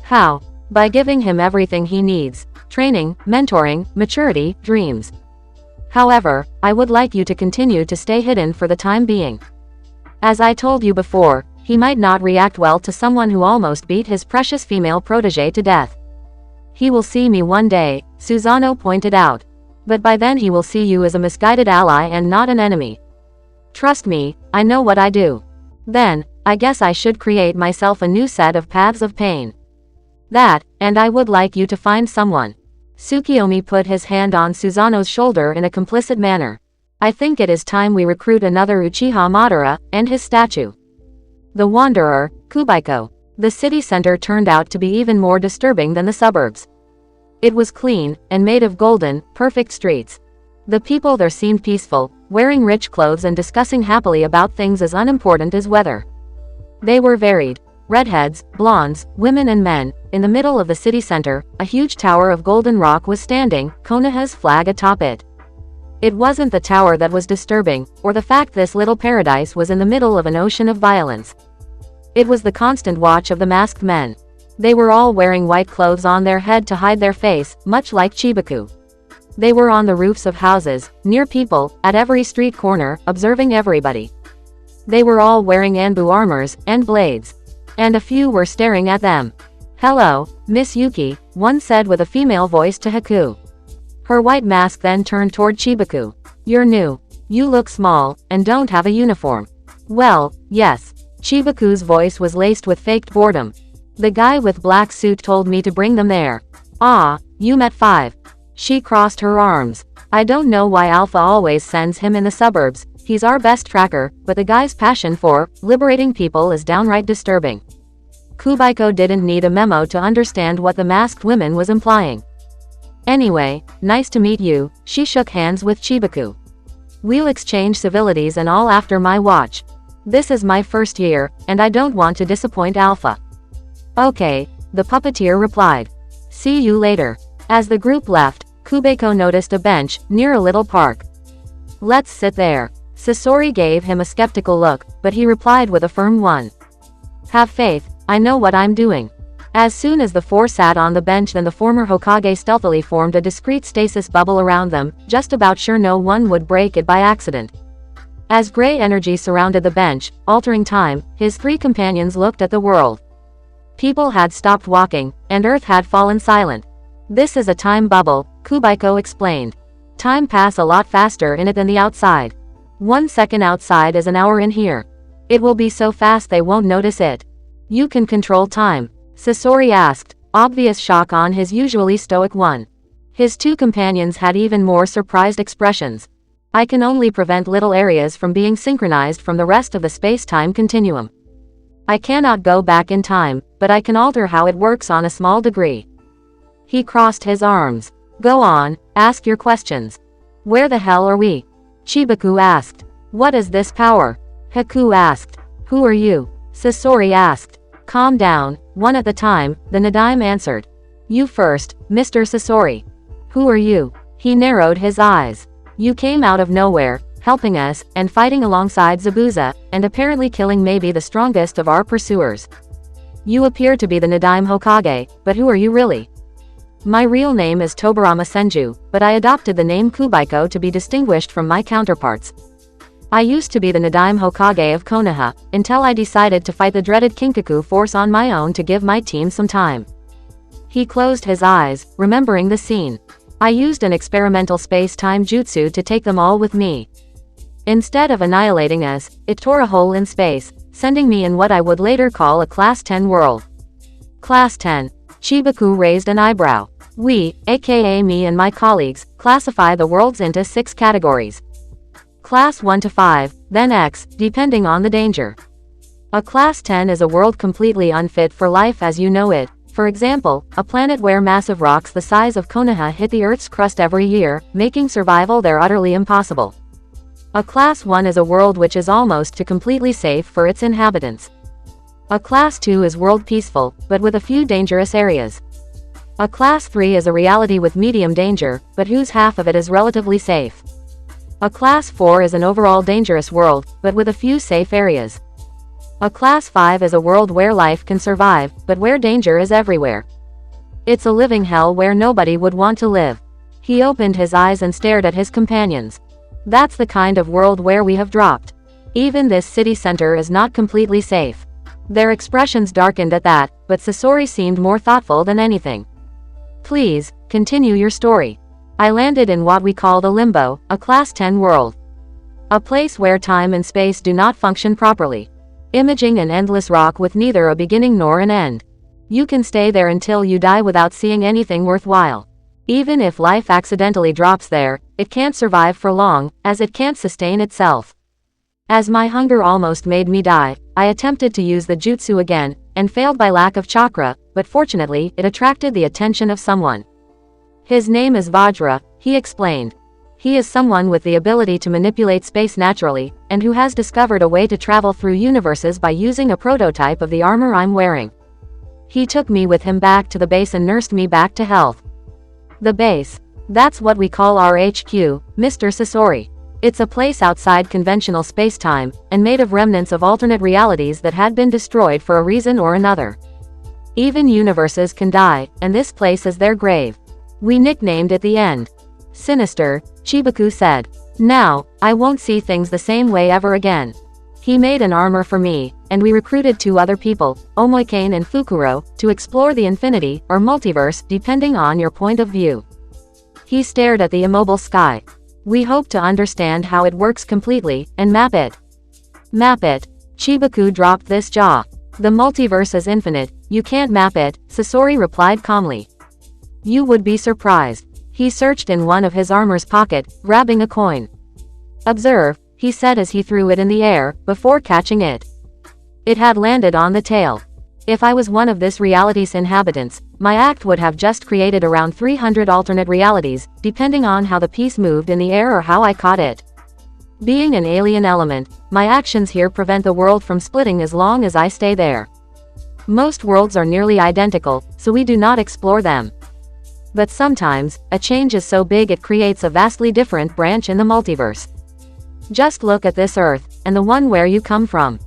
How? By giving him everything he needs. Training, mentoring, maturity, dreams. However, I would like you to continue to stay hidden for the time being. As I told you before, he might not react well to someone who almost beat his precious female protege to death. He will see me one day, Susanoo pointed out. But by then he will see you as a misguided ally and not an enemy. Trust me, I know what I do. Then, I guess I should create myself a new set of paths of pain. That, and I would like you to find someone. Tsukiyomi put his hand on Susanoo's shoulder in a complicit manner. I think it is time we recruit another Uchiha Madara, and his statue. The Wanderer, Kubaiko. The city center turned out to be even more disturbing than the suburbs. It was clean, and made of golden, perfect streets. The people there seemed peaceful, wearing rich clothes and discussing happily about things as unimportant as weather. They were varied. Redheads, blondes, women and men. In the middle of the city center, a huge tower of golden rock was standing, Konoha's flag atop it. It wasn't the tower that was disturbing, or the fact this little paradise was in the middle of an ocean of violence. It was the constant watch of the masked men. They were all wearing white clothes on their head to hide their face, much like Chibaku. They were on the roofs of houses, near people, at every street corner, observing everybody. They were all wearing Anbu armors, and blades. And a few were staring at them. "Hello, Miss Yuki," one said with a female voice to Haku. Her white mask then turned toward Chibaku. "You're new. You look small, and don't have a uniform." "Well, yes." Chibaku's voice was laced with faked boredom. "The guy with black suit told me to bring them there." "Ah, you met 5. She crossed her arms. "I don't know why Alpha always sends him in the suburbs. He's our best tracker, but the guy's passion for liberating people is downright disturbing." Kubaiko didn't need a memo to understand what the masked woman was implying. "Anyway, nice to meet you," she shook hands with Chibaku. "We'll exchange civilities and all after my watch. This is my first year, and I don't want to disappoint Alpha." "Okay," the puppeteer replied. "See you later." As the group left, Kubaiko noticed a bench, near a little park. "Let's sit there." Sasori gave him a skeptical look, but he replied with a firm one. "Have faith, I know what I'm doing." As soon as the 4 sat on the bench, then the former Hokage stealthily formed a discreet stasis bubble around them, just about sure no one would break it by accident. As gray energy surrounded the bench, altering time, his 3 companions looked at the world. People had stopped walking, and Earth had fallen silent. "This is a time bubble," Kubaiko explained. "Time pass a lot faster in it than the outside. 1 second outside is an hour in here. It will be so fast they won't notice it." "You can control time?" Sasori asked, obvious shock on his usually stoic one. His 2 companions had even more surprised expressions. "I can only prevent little areas from being synchronized from the rest of the space-time continuum. I cannot go back in time, but I can alter how it works on a small degree." He crossed his arms. "Go on, ask your questions." "Where the hell are we?" Chibaku asked. "What is this power?" Haku asked. "Who are you?" Sasori asked. "Calm down, one at a time," the Nadaime answered. "You first, Mr. Sasori." "Who are you?" He narrowed his eyes. "You came out of nowhere, helping us, and fighting alongside Zabuza, and apparently killing maybe the strongest of our pursuers. You appear to be the Nadaime Hokage, but who are you really?" "My real name is Tobarama Senju, but I adopted the name Kubaiko to be distinguished from my counterparts. I used to be the Nadaime Hokage of Konoha, until I decided to fight the dreaded Kinkaku force on my own to give my team some time." He closed his eyes, remembering the scene. "I used an experimental space-time jutsu to take them all with me. Instead of annihilating us, it tore a hole in space, sending me in what I would later call a Class 10 world." Class 10. Chibaku raised an eyebrow. "We, aka me and my colleagues, classify the worlds into 6 categories. Class 1 to 5, then X, depending on the danger. A Class 10 is a world completely unfit for life as you know it. For example, a planet where massive rocks the size of Konoha hit the Earth's crust every year, making survival there utterly impossible. A Class 1 is a world which is almost to completely safe for its inhabitants. A Class 2 is world peaceful, but with a few dangerous areas. A Class 3 is a reality with medium danger, but whose half of it is relatively safe. A Class 4 is an overall dangerous world, but with a few safe areas. A Class 5 is a world where life can survive, but where danger is everywhere. It's a living hell where nobody would want to live." He opened his eyes and stared at his companions. "That's the kind of world where we have dropped. Even this city center is not completely safe." Their expressions darkened at that, but Sasori seemed more thoughtful than anything. "Please, continue your story." "I landed in what we call the Limbo, a Class 10 world. A place where time and space do not function properly. Imaging an endless rock with neither a beginning nor an end. You can stay there until you die without seeing anything worthwhile. Even if life accidentally drops there, it can't survive for long, as it can't sustain itself. As my hunger almost made me die, I attempted to use the jutsu again, and failed by lack of chakra, but fortunately, it attracted the attention of someone. His name is Vajra, he explained. He is someone with the ability to manipulate space naturally, and who has discovered a way to travel through universes by using a prototype of the armor I'm wearing. He took me with him back to the base and nursed me back to health. The base. That's what we call our HQ, Mr. Sasori. It's a place outside conventional space-time, and made of remnants of alternate realities that had been destroyed for a reason or another. Even universes can die, and this place is their grave. We nicknamed it the End. Sinister, Chibaku said. Now, I won't see things the same way ever again. He made an armor for me, and we recruited 2 other people, Omoikane and Fukuro, to explore the infinity, or multiverse, depending on your point of view. He stared at the immobile sky. We hope to understand how it works completely, and map it. Map it. Chibaku dropped this jaw. The multiverse is infinite, you can't map it, Sasori replied calmly. You would be surprised. He searched in one of his armor's pocket, grabbing a coin. Observe, he said as he threw it in the air, before catching it. It had landed on the tail. If I was one of this reality's inhabitants, my act would have just created around 300 alternate realities, depending on how the piece moved in the air or how I caught it. Being an alien element, my actions here prevent the world from splitting as long as I stay there. Most worlds are nearly identical, so we do not explore them. But sometimes, a change is so big it creates a vastly different branch in the multiverse. Just look at this Earth, and the one where you come from.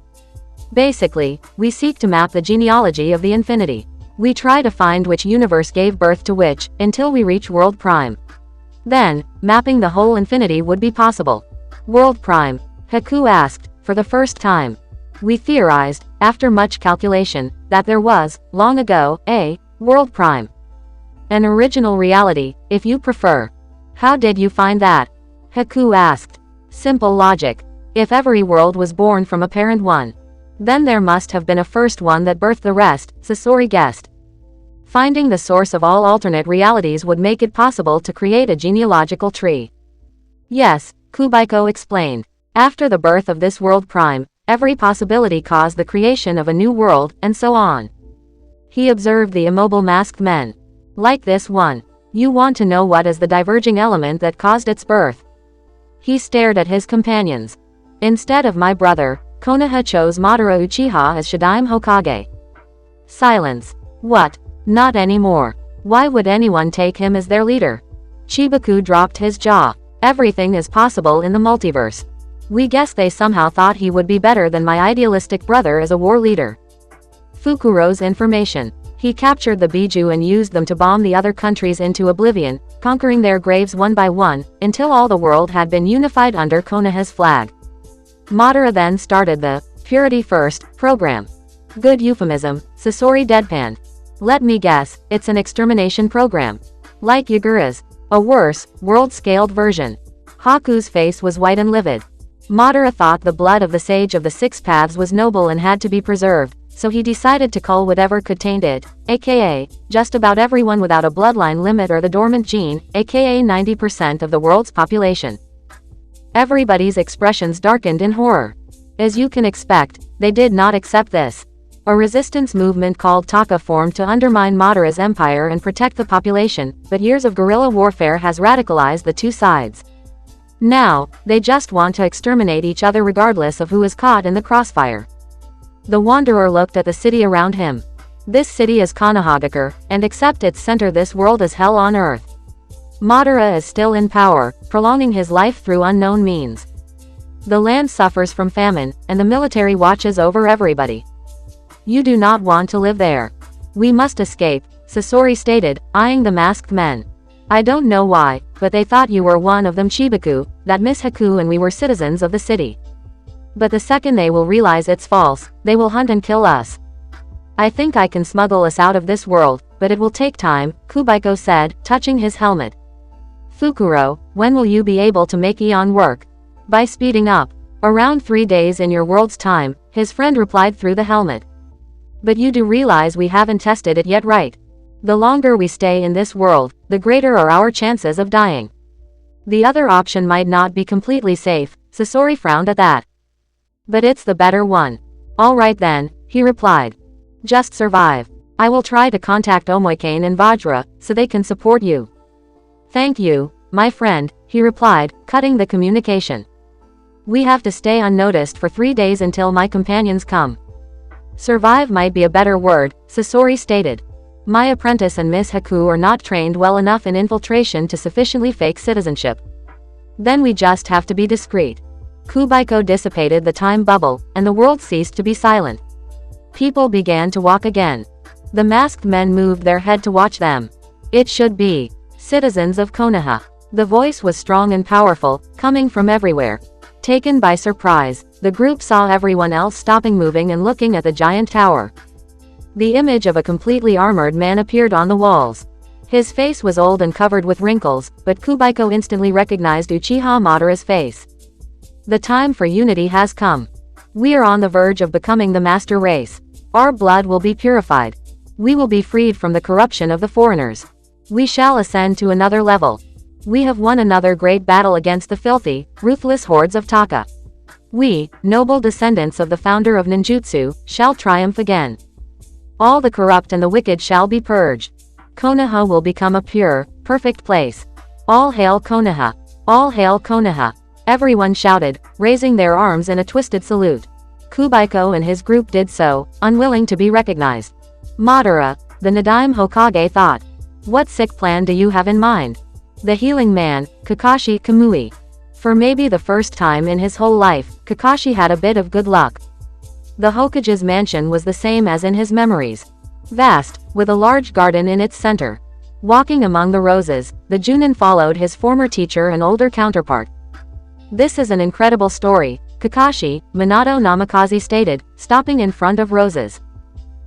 Basically, we seek to map the genealogy of the infinity. We try to find which universe gave birth to which, until we reach World Prime. Then, mapping the whole infinity would be possible. World Prime? Haku asked, for the first time. We theorized, after much calculation, that there was, long ago, a World Prime. An original reality, if you prefer. How did you find that? Haku asked. Simple logic. If every world was born from a parent one, then there must have been a first one that birthed the rest, Sasori guessed. Finding the source of all alternate realities would make it possible to create a genealogical tree. Yes, Kubaiko explained. After the birth of this World Prime, every possibility caused the creation of a new world, and so on. He observed the immobile masked men. Like this one. You want to know what is the diverging element that caused its birth? He stared at his companions. Instead of my brother, Konoha chose Madara Uchiha as Shadaime Hokage. Silence. What? Not anymore. Why would anyone take him as their leader? Chibaku dropped his jaw. Everything is possible in the multiverse. We guess they somehow thought he would be better than my idealistic brother as a war leader. Fukuro's information. He captured the Biju and used them to bomb the other countries into oblivion, conquering their graves one by one, until all the world had been unified under Konoha's flag. Madara then started the Purity First program. Good euphemism, Sasori deadpanned. Let me guess, it's an extermination program. Like Yagura's. A worse, world-scaled version. Haku's face was white and livid. Madara thought the blood of the Sage of the Six Paths was noble and had to be preserved, so he decided to cull whatever could taint it, aka, just about everyone without a bloodline limit or the dormant gene, aka 90% of the world's population. Everybody's expressions darkened in horror. As you can expect, they did not accept this. A resistance movement called Taka formed to undermine Madara's empire and protect the population, but years of guerrilla warfare has radicalized the two sides. Now, they just want to exterminate each other regardless of who is caught in the crossfire. The Wanderer looked at the city around him. This city is Konohagakure, and except its center this world is hell on earth. Madara is still in power, prolonging his life through unknown means. The land suffers from famine, and the military watches over everybody. You do not want to live there. We must escape, Sasori stated, eyeing the masked men. I don't know why, but they thought you were one of them Chibaku, that Miss Haku and we were citizens of the city. But the second they will realize it's false, they will hunt and kill us. I think I can smuggle us out of this world, but it will take time, Kubaiko said, touching his helmet. Fukuro, when will you be able to make Eon work? By speeding up. Around 3 days in your world's time, his friend replied through the helmet. But you do realize we haven't tested it yet, right? The longer we stay in this world, the greater are our chances of dying. The other option might not be completely safe, Sasori frowned at that. But it's the better one. Alright then, he replied. Just survive. I will try to contact Omoikane and Vajra, so they can support you. Thank you, my friend, he replied, cutting the communication. We have to stay unnoticed for 3 days until my companions come. Survive might be a better word, Sasori stated. My apprentice and Miss Haku are not trained well enough in infiltration to sufficiently fake citizenship. Then we just have to be discreet. Kubaiko dissipated the time bubble, and the world ceased to be silent. People began to walk again. The masked men moved their head to watch them. It should be citizens of Konoha. The voice was strong and powerful, coming from everywhere. Taken by surprise, the group saw everyone else stopping moving and looking at the giant tower. The image of a completely armored man appeared on the walls. His face was old and covered with wrinkles, but Kubaiko instantly recognized Uchiha Madara's face. The time for unity has come. We are on the verge of becoming the master race. Our blood will be purified. We will be freed from the corruption of the foreigners. We shall ascend to another level. We have won another great battle against the filthy, ruthless hordes of Taka. We, noble descendants of the founder of ninjutsu, shall triumph again. All the corrupt and the wicked shall be purged. Konoha will become a pure, perfect place. All hail Konoha! All hail Konoha! Everyone shouted, raising their arms in a twisted salute. Kubaiko and his group did so, unwilling to be recognized. Madara, the Nadaime Hokage thought. What sick plan do you have in mind? The healing man, Kakashi Kamui. For maybe the first time in his whole life, Kakashi had a bit of good luck. The Hokage's mansion was the same as in his memories. Vast, with a large garden in its center. Walking among the roses, the Junin followed his former teacher and older counterpart. This is an incredible story, Kakashi, Minato Namikaze stated, stopping in front of roses.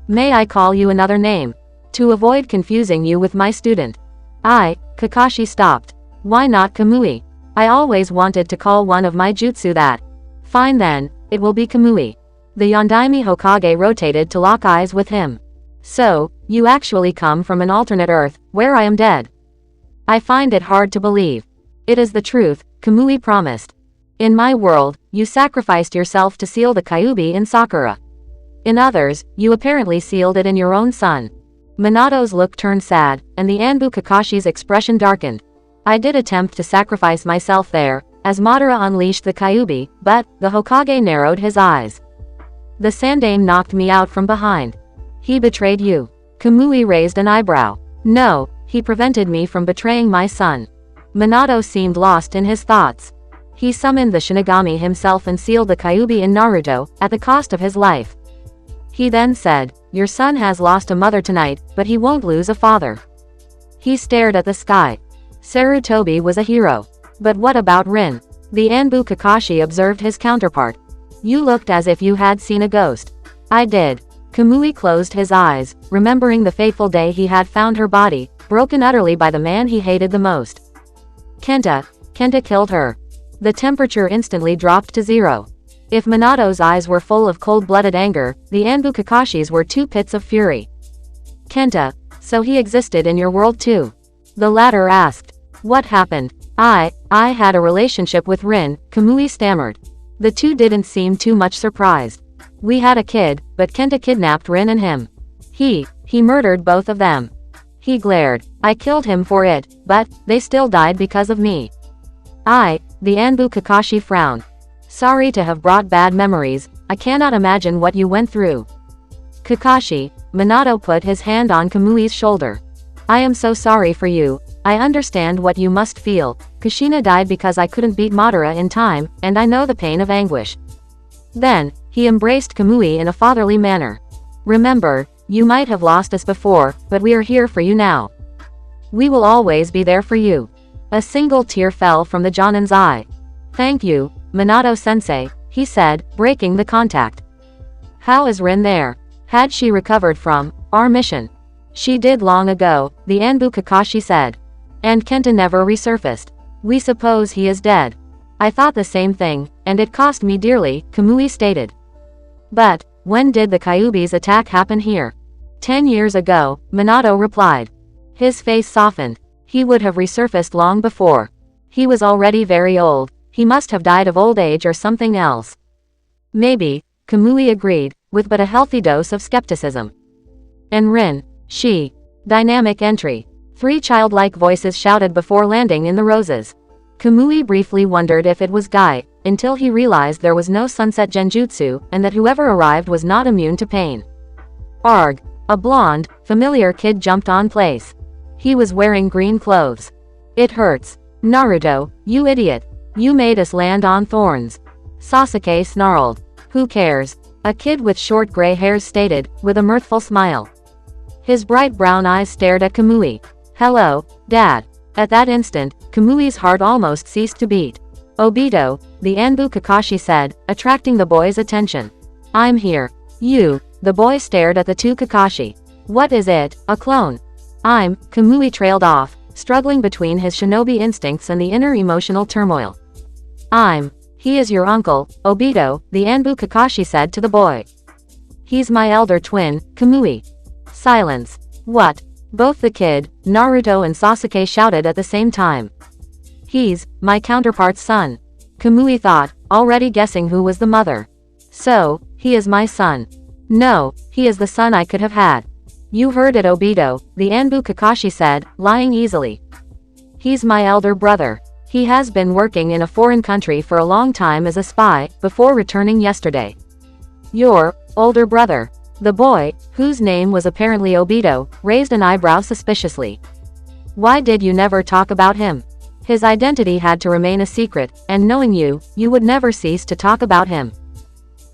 May I call you another name? To avoid confusing you with my student. Kakashi stopped. Why not Kamui? I always wanted to call one of my jutsu that. Fine then, it will be Kamui. The Yondaime Hokage rotated to lock eyes with him. So, you actually come from an alternate Earth, where I am dead. I find it hard to believe. It is the truth, Kamui promised. In my world, you sacrificed yourself to seal the Kyuubi in Sakura. In others, you apparently sealed it in your own son. Minato's look turned sad, and the Anbu Kakashi's expression darkened. I did attempt to sacrifice myself there, as Madara unleashed the Kyuubi, but, the Hokage narrowed his eyes. The Sandaime knocked me out from behind. He betrayed you. Kamui raised an eyebrow. No, he prevented me from betraying my son. Minato seemed lost in his thoughts. He summoned the Shinigami himself and sealed the Kyuubi in Naruto, at the cost of his life. He then said, your son has lost a mother tonight, but he won't lose a father. He stared at the sky. Sarutobi was a hero. But what about Rin? The Anbu Kakashi observed his counterpart. You looked as if you had seen a ghost. I did. Kamui closed his eyes, remembering the fateful day he had found her body, broken utterly by the man he hated the most. Kenta killed her. The temperature instantly dropped to 0. If Minato's eyes were full of cold-blooded anger, the Anbu Kakashi's were 2 pits of fury. Kenta, so he existed in your world too? The latter asked. What happened? I had a relationship with Rin, Kamui stammered. The two didn't seem too much surprised. We had a kid, but Kenta kidnapped Rin and him. He murdered both of them. He glared. I killed him for it, but, they still died because of me. The Anbu Kakashi frowned. Sorry to have brought bad memories, I cannot imagine what you went through. Kakashi, Minato put his hand on Kamui's shoulder. I am so sorry for you, I understand what you must feel. Kushina died because I couldn't beat Madara in time, and I know the pain of anguish. Then, he embraced Kamui in a fatherly manner. Remember, you might have lost us before, but we are here for you now. We will always be there for you. A single tear fell from the Jonin's eye. Thank you, Minato-sensei, he said, breaking the contact. How is Rin there? Had she recovered from our mission? She did long ago, the Anbu Kakashi said. And Kenta never resurfaced. We suppose he is dead. I thought the same thing, and it cost me dearly, Kamui stated. But, when did the Kyuubi's attack happen here? 10 years ago, Minato replied. His face softened. He would have resurfaced long before. He was already very old. He must have died of old age or something else. Maybe, Kamui agreed, with but a healthy dose of skepticism. And Rin, she. Dynamic entry. 3 childlike voices shouted before landing in the roses. Kamui briefly wondered if it was Guy, until he realized there was no sunset genjutsu, and that whoever arrived was not immune to pain. Arg. A blonde, familiar kid jumped on place. He was wearing green clothes. It hurts. Naruto, you idiot. You made us land on thorns. Sasuke snarled. Who cares? A kid with short gray hairs stated, with a mirthful smile. His bright brown eyes stared at Kamui. Hello, Dad. At that instant, Kamui's heart almost ceased to beat. Obito, the Anbu Kakashi said, attracting the boy's attention. I'm here. You. The boy stared at the 2 Kakashi. What is it, a clone? Kamui trailed off, struggling between his shinobi instincts and the inner emotional turmoil. He is your uncle, Obito, the Anbu Kakashi said to the boy. He's my elder twin, Kamui. Silence. What? Both the kid, Naruto and Sasuke shouted at the same time. He's my counterpart's son. Kamui thought, already guessing who was the mother. So, he is my son. No, he is the son I could have had. You heard it, Obito, the Anbu Kakashi said, lying easily. He's my elder brother. He has been working in a foreign country for a long time as a spy, before returning yesterday. Your older brother. The boy, whose name was apparently Obito, raised an eyebrow suspiciously. Why did you never talk about him? His identity had to remain a secret, and knowing you, you would never cease to talk about him.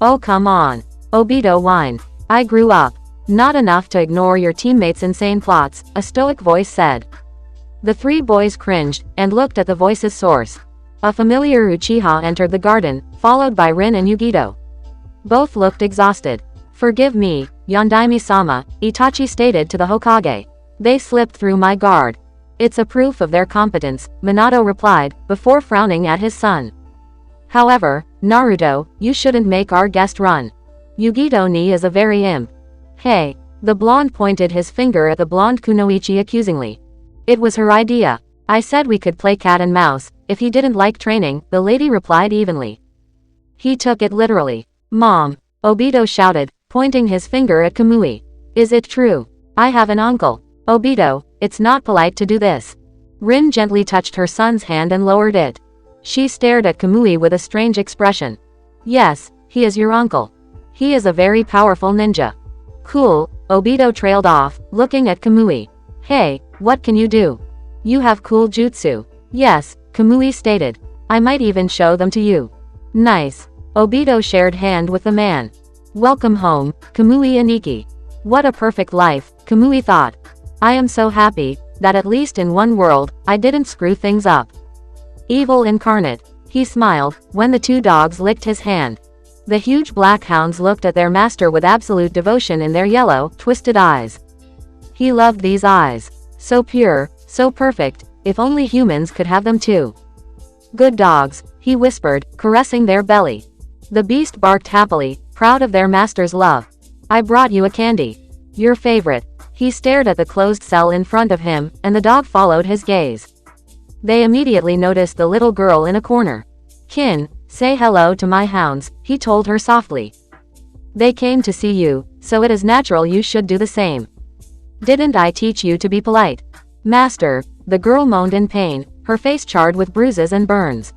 Oh come on. Obito whined. I grew up. Not enough to ignore your teammates' insane plots, a stoic voice said. The 3 boys cringed, and looked at the voice's source. A familiar Uchiha entered the garden, followed by Rin and Yugito. Both looked exhausted. Forgive me, Yondaime-sama, Itachi stated to the Hokage. They slipped through my guard. It's a proof of their competence, Minato replied, before frowning at his son. However, Naruto, you shouldn't make our guest run. Yugito-ni is a very imp. Hey. The blonde pointed his finger at the blonde Kunoichi accusingly. It was her idea. I said we could play cat and mouse, if he didn't like training, the lady replied evenly. He took it literally. Mom. Obito shouted, pointing his finger at Kamui. Is it true? I have an uncle. Obito, it's not polite to do this. Rin gently touched her son's hand and lowered it. She stared at Kamui with a strange expression. Yes, he is your uncle. He is a very powerful ninja. Cool, Obito trailed off, looking at Kamui. Hey, what can you do? You have cool jutsu. Yes, Kamui stated. I might even show them to you. Nice. Obito shared hand with the man. Welcome home, Kamui Aniki. What a perfect life, Kamui thought. I am so happy, that at least in one world, I didn't screw things up. Evil incarnate. He smiled, when the 2 dogs licked his hand. The huge black hounds looked at their master with absolute devotion in their yellow, twisted eyes. He loved these eyes. So pure, so perfect, if only humans could have them too. Good dogs, he whispered, caressing their belly. The beast barked happily, proud of their master's love. I brought you a candy. Your favorite. He stared at the closed cell in front of him, and the dog followed his gaze. They immediately noticed the little girl in a corner. Kin, say hello to my hounds, he told her softly. They came to see you, so it is natural you should do the same. Didn't I teach you to be polite? Master, the girl moaned in pain, her face charred with bruises and burns.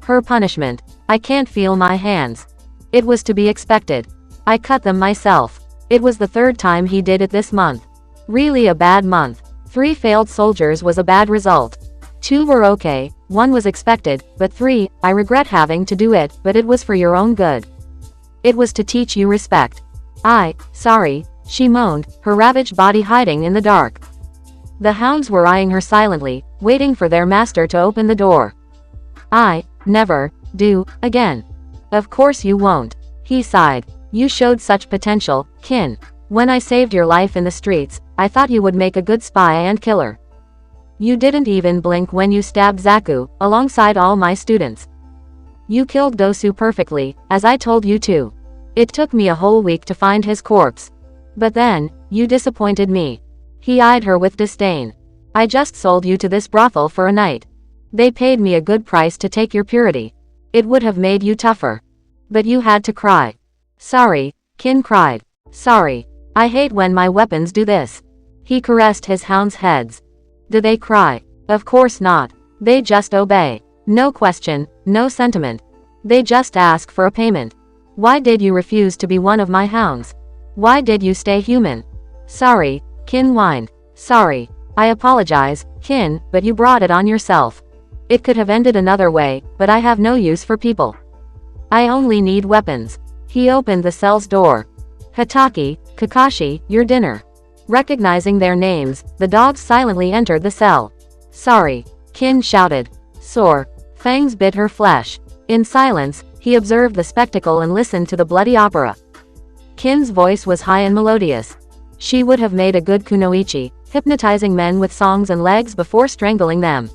Her punishment. I can't feel my hands. It was to be expected. I cut them myself. It was the 3rd time he did it this month. Really a bad month. 3 failed soldiers was a bad result. 2 were okay, 1 was expected, but 3, I regret having to do it, but it was for your own good. It was to teach you respect. Sorry, she moaned, her ravaged body hiding in the dark. The hounds were eyeing her silently, waiting for their master to open the door. I never do again. Of course you won't. He sighed. You showed such potential, Kin. When I saved your life in the streets, I thought you would make a good spy and killer. You didn't even blink when you stabbed Zaku, alongside all my students. You killed Dosu perfectly, as I told you to. It took me a whole week to find his corpse. But then, you disappointed me. He eyed her with disdain. I just sold you to this brothel for a night. They paid me a good price to take your purity. It would have made you tougher. But you had to cry. Sorry, Kin cried. Sorry. I hate when my weapons do this. He caressed his hounds' heads. Do they cry? Of course not. They just obey. No question, no sentiment. They just ask for a payment. Why did you refuse to be one of my hounds? Why did you stay human? Sorry, Kin whined. Sorry. I apologize, Kin, but you brought it on yourself. It could have ended another way, but I have no use for people. I only need weapons. He opened the cell's door. Hataki, Kakashi, your dinner. Recognizing their names, the dogs silently entered the cell. Sorry, Kin shouted. Sore. Fangs bit her flesh. In silence, he observed the spectacle and listened to the bloody opera. Kin's voice was high and melodious. She would have made a good kunoichi, hypnotizing men with songs and legs before strangling them.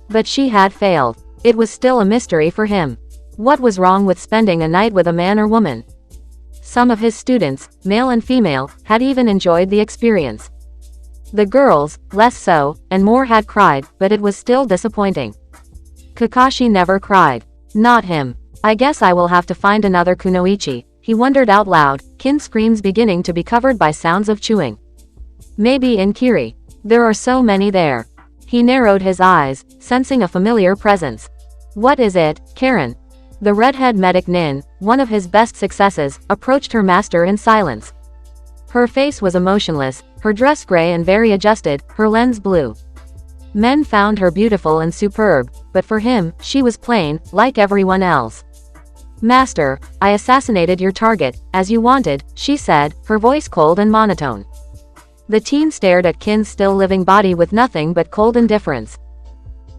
But she had failed. It was still a mystery for him. What was wrong with spending a night with a man or woman? Some of his students, male and female, had even enjoyed the experience. The girls, less so, and more had cried, but it was still disappointing. Kakashi never cried. Not him. I guess I will have to find another kunoichi, he wondered out loud, Kin's screams beginning to be covered by sounds of chewing. Maybe in Kiri. There are so many there. He narrowed his eyes, sensing a familiar presence. What is it, Karen? The redhead medic Nin, one of his best successes, approached her master in silence. Her face was emotionless, her dress gray and very adjusted, her lens blue. Men found her beautiful and superb, but for him, she was plain, like everyone else. Master, I assassinated your target, as you wanted, she said, her voice cold and monotone. The teen stared at Kin's still living body with nothing but cold indifference.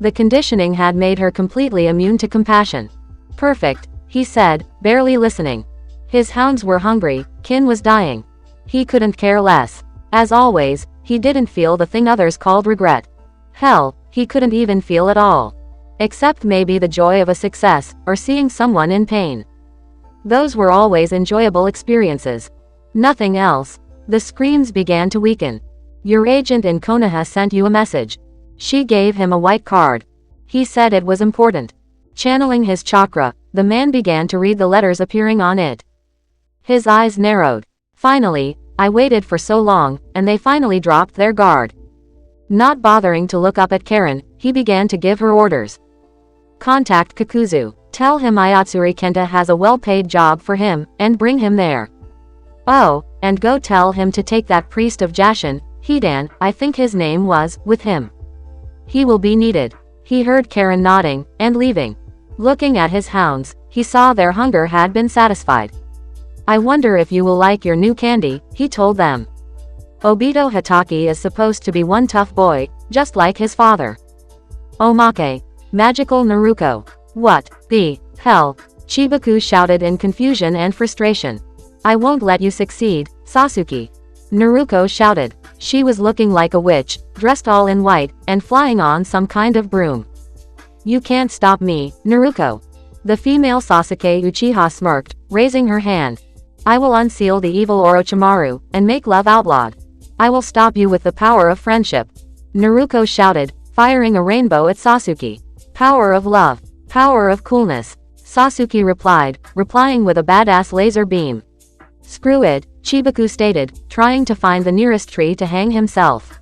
The conditioning had made her completely immune to compassion. Perfect, he said, barely listening. His hounds were hungry, Kin was dying. He couldn't care less. As always, he didn't feel the thing others called regret. Hell, he couldn't even feel at all. Except maybe the joy of a success, or seeing someone in pain. Those were always enjoyable experiences. Nothing else. The screams began to weaken. Your agent in Konoha sent you a message. She gave him a white card. He said it was important. Channeling his chakra, the man began to read the letters appearing on it. His eyes narrowed. Finally, I waited for so long, and they finally dropped their guard. Not bothering to look up at Karen, he began to give her orders. Contact Kakuzu. Tell him Ayatsuri Kenta has a well-paid job for him, and bring him there. Oh, and go tell him to take that priest of Jashin, Hidan, I think his name was, with him. He will be needed. He heard Karen nodding, and leaving. Looking at his hounds, he saw their hunger had been satisfied. I wonder if you will like your new candy, he told them. Obito Hataki is supposed to be one tough boy, just like his father. Omake. Magical Naruto. What the hell? Chibaku shouted in confusion and frustration. I won't let you succeed, Sasuke. Naruto shouted. She was looking like a witch, dressed all in white, and flying on some kind of broom. You can't stop me, Naruto. The female Sasuke Uchiha smirked, raising her hand. I will unseal the evil Orochimaru, and make love outlawed. I will stop you with the power of friendship. Naruto shouted, firing a rainbow at Sasuke. Power of love. Power of coolness. Sasuke replied, replying with a badass laser beam. Screw it, Chibaku stated, trying to find the nearest tree to hang himself.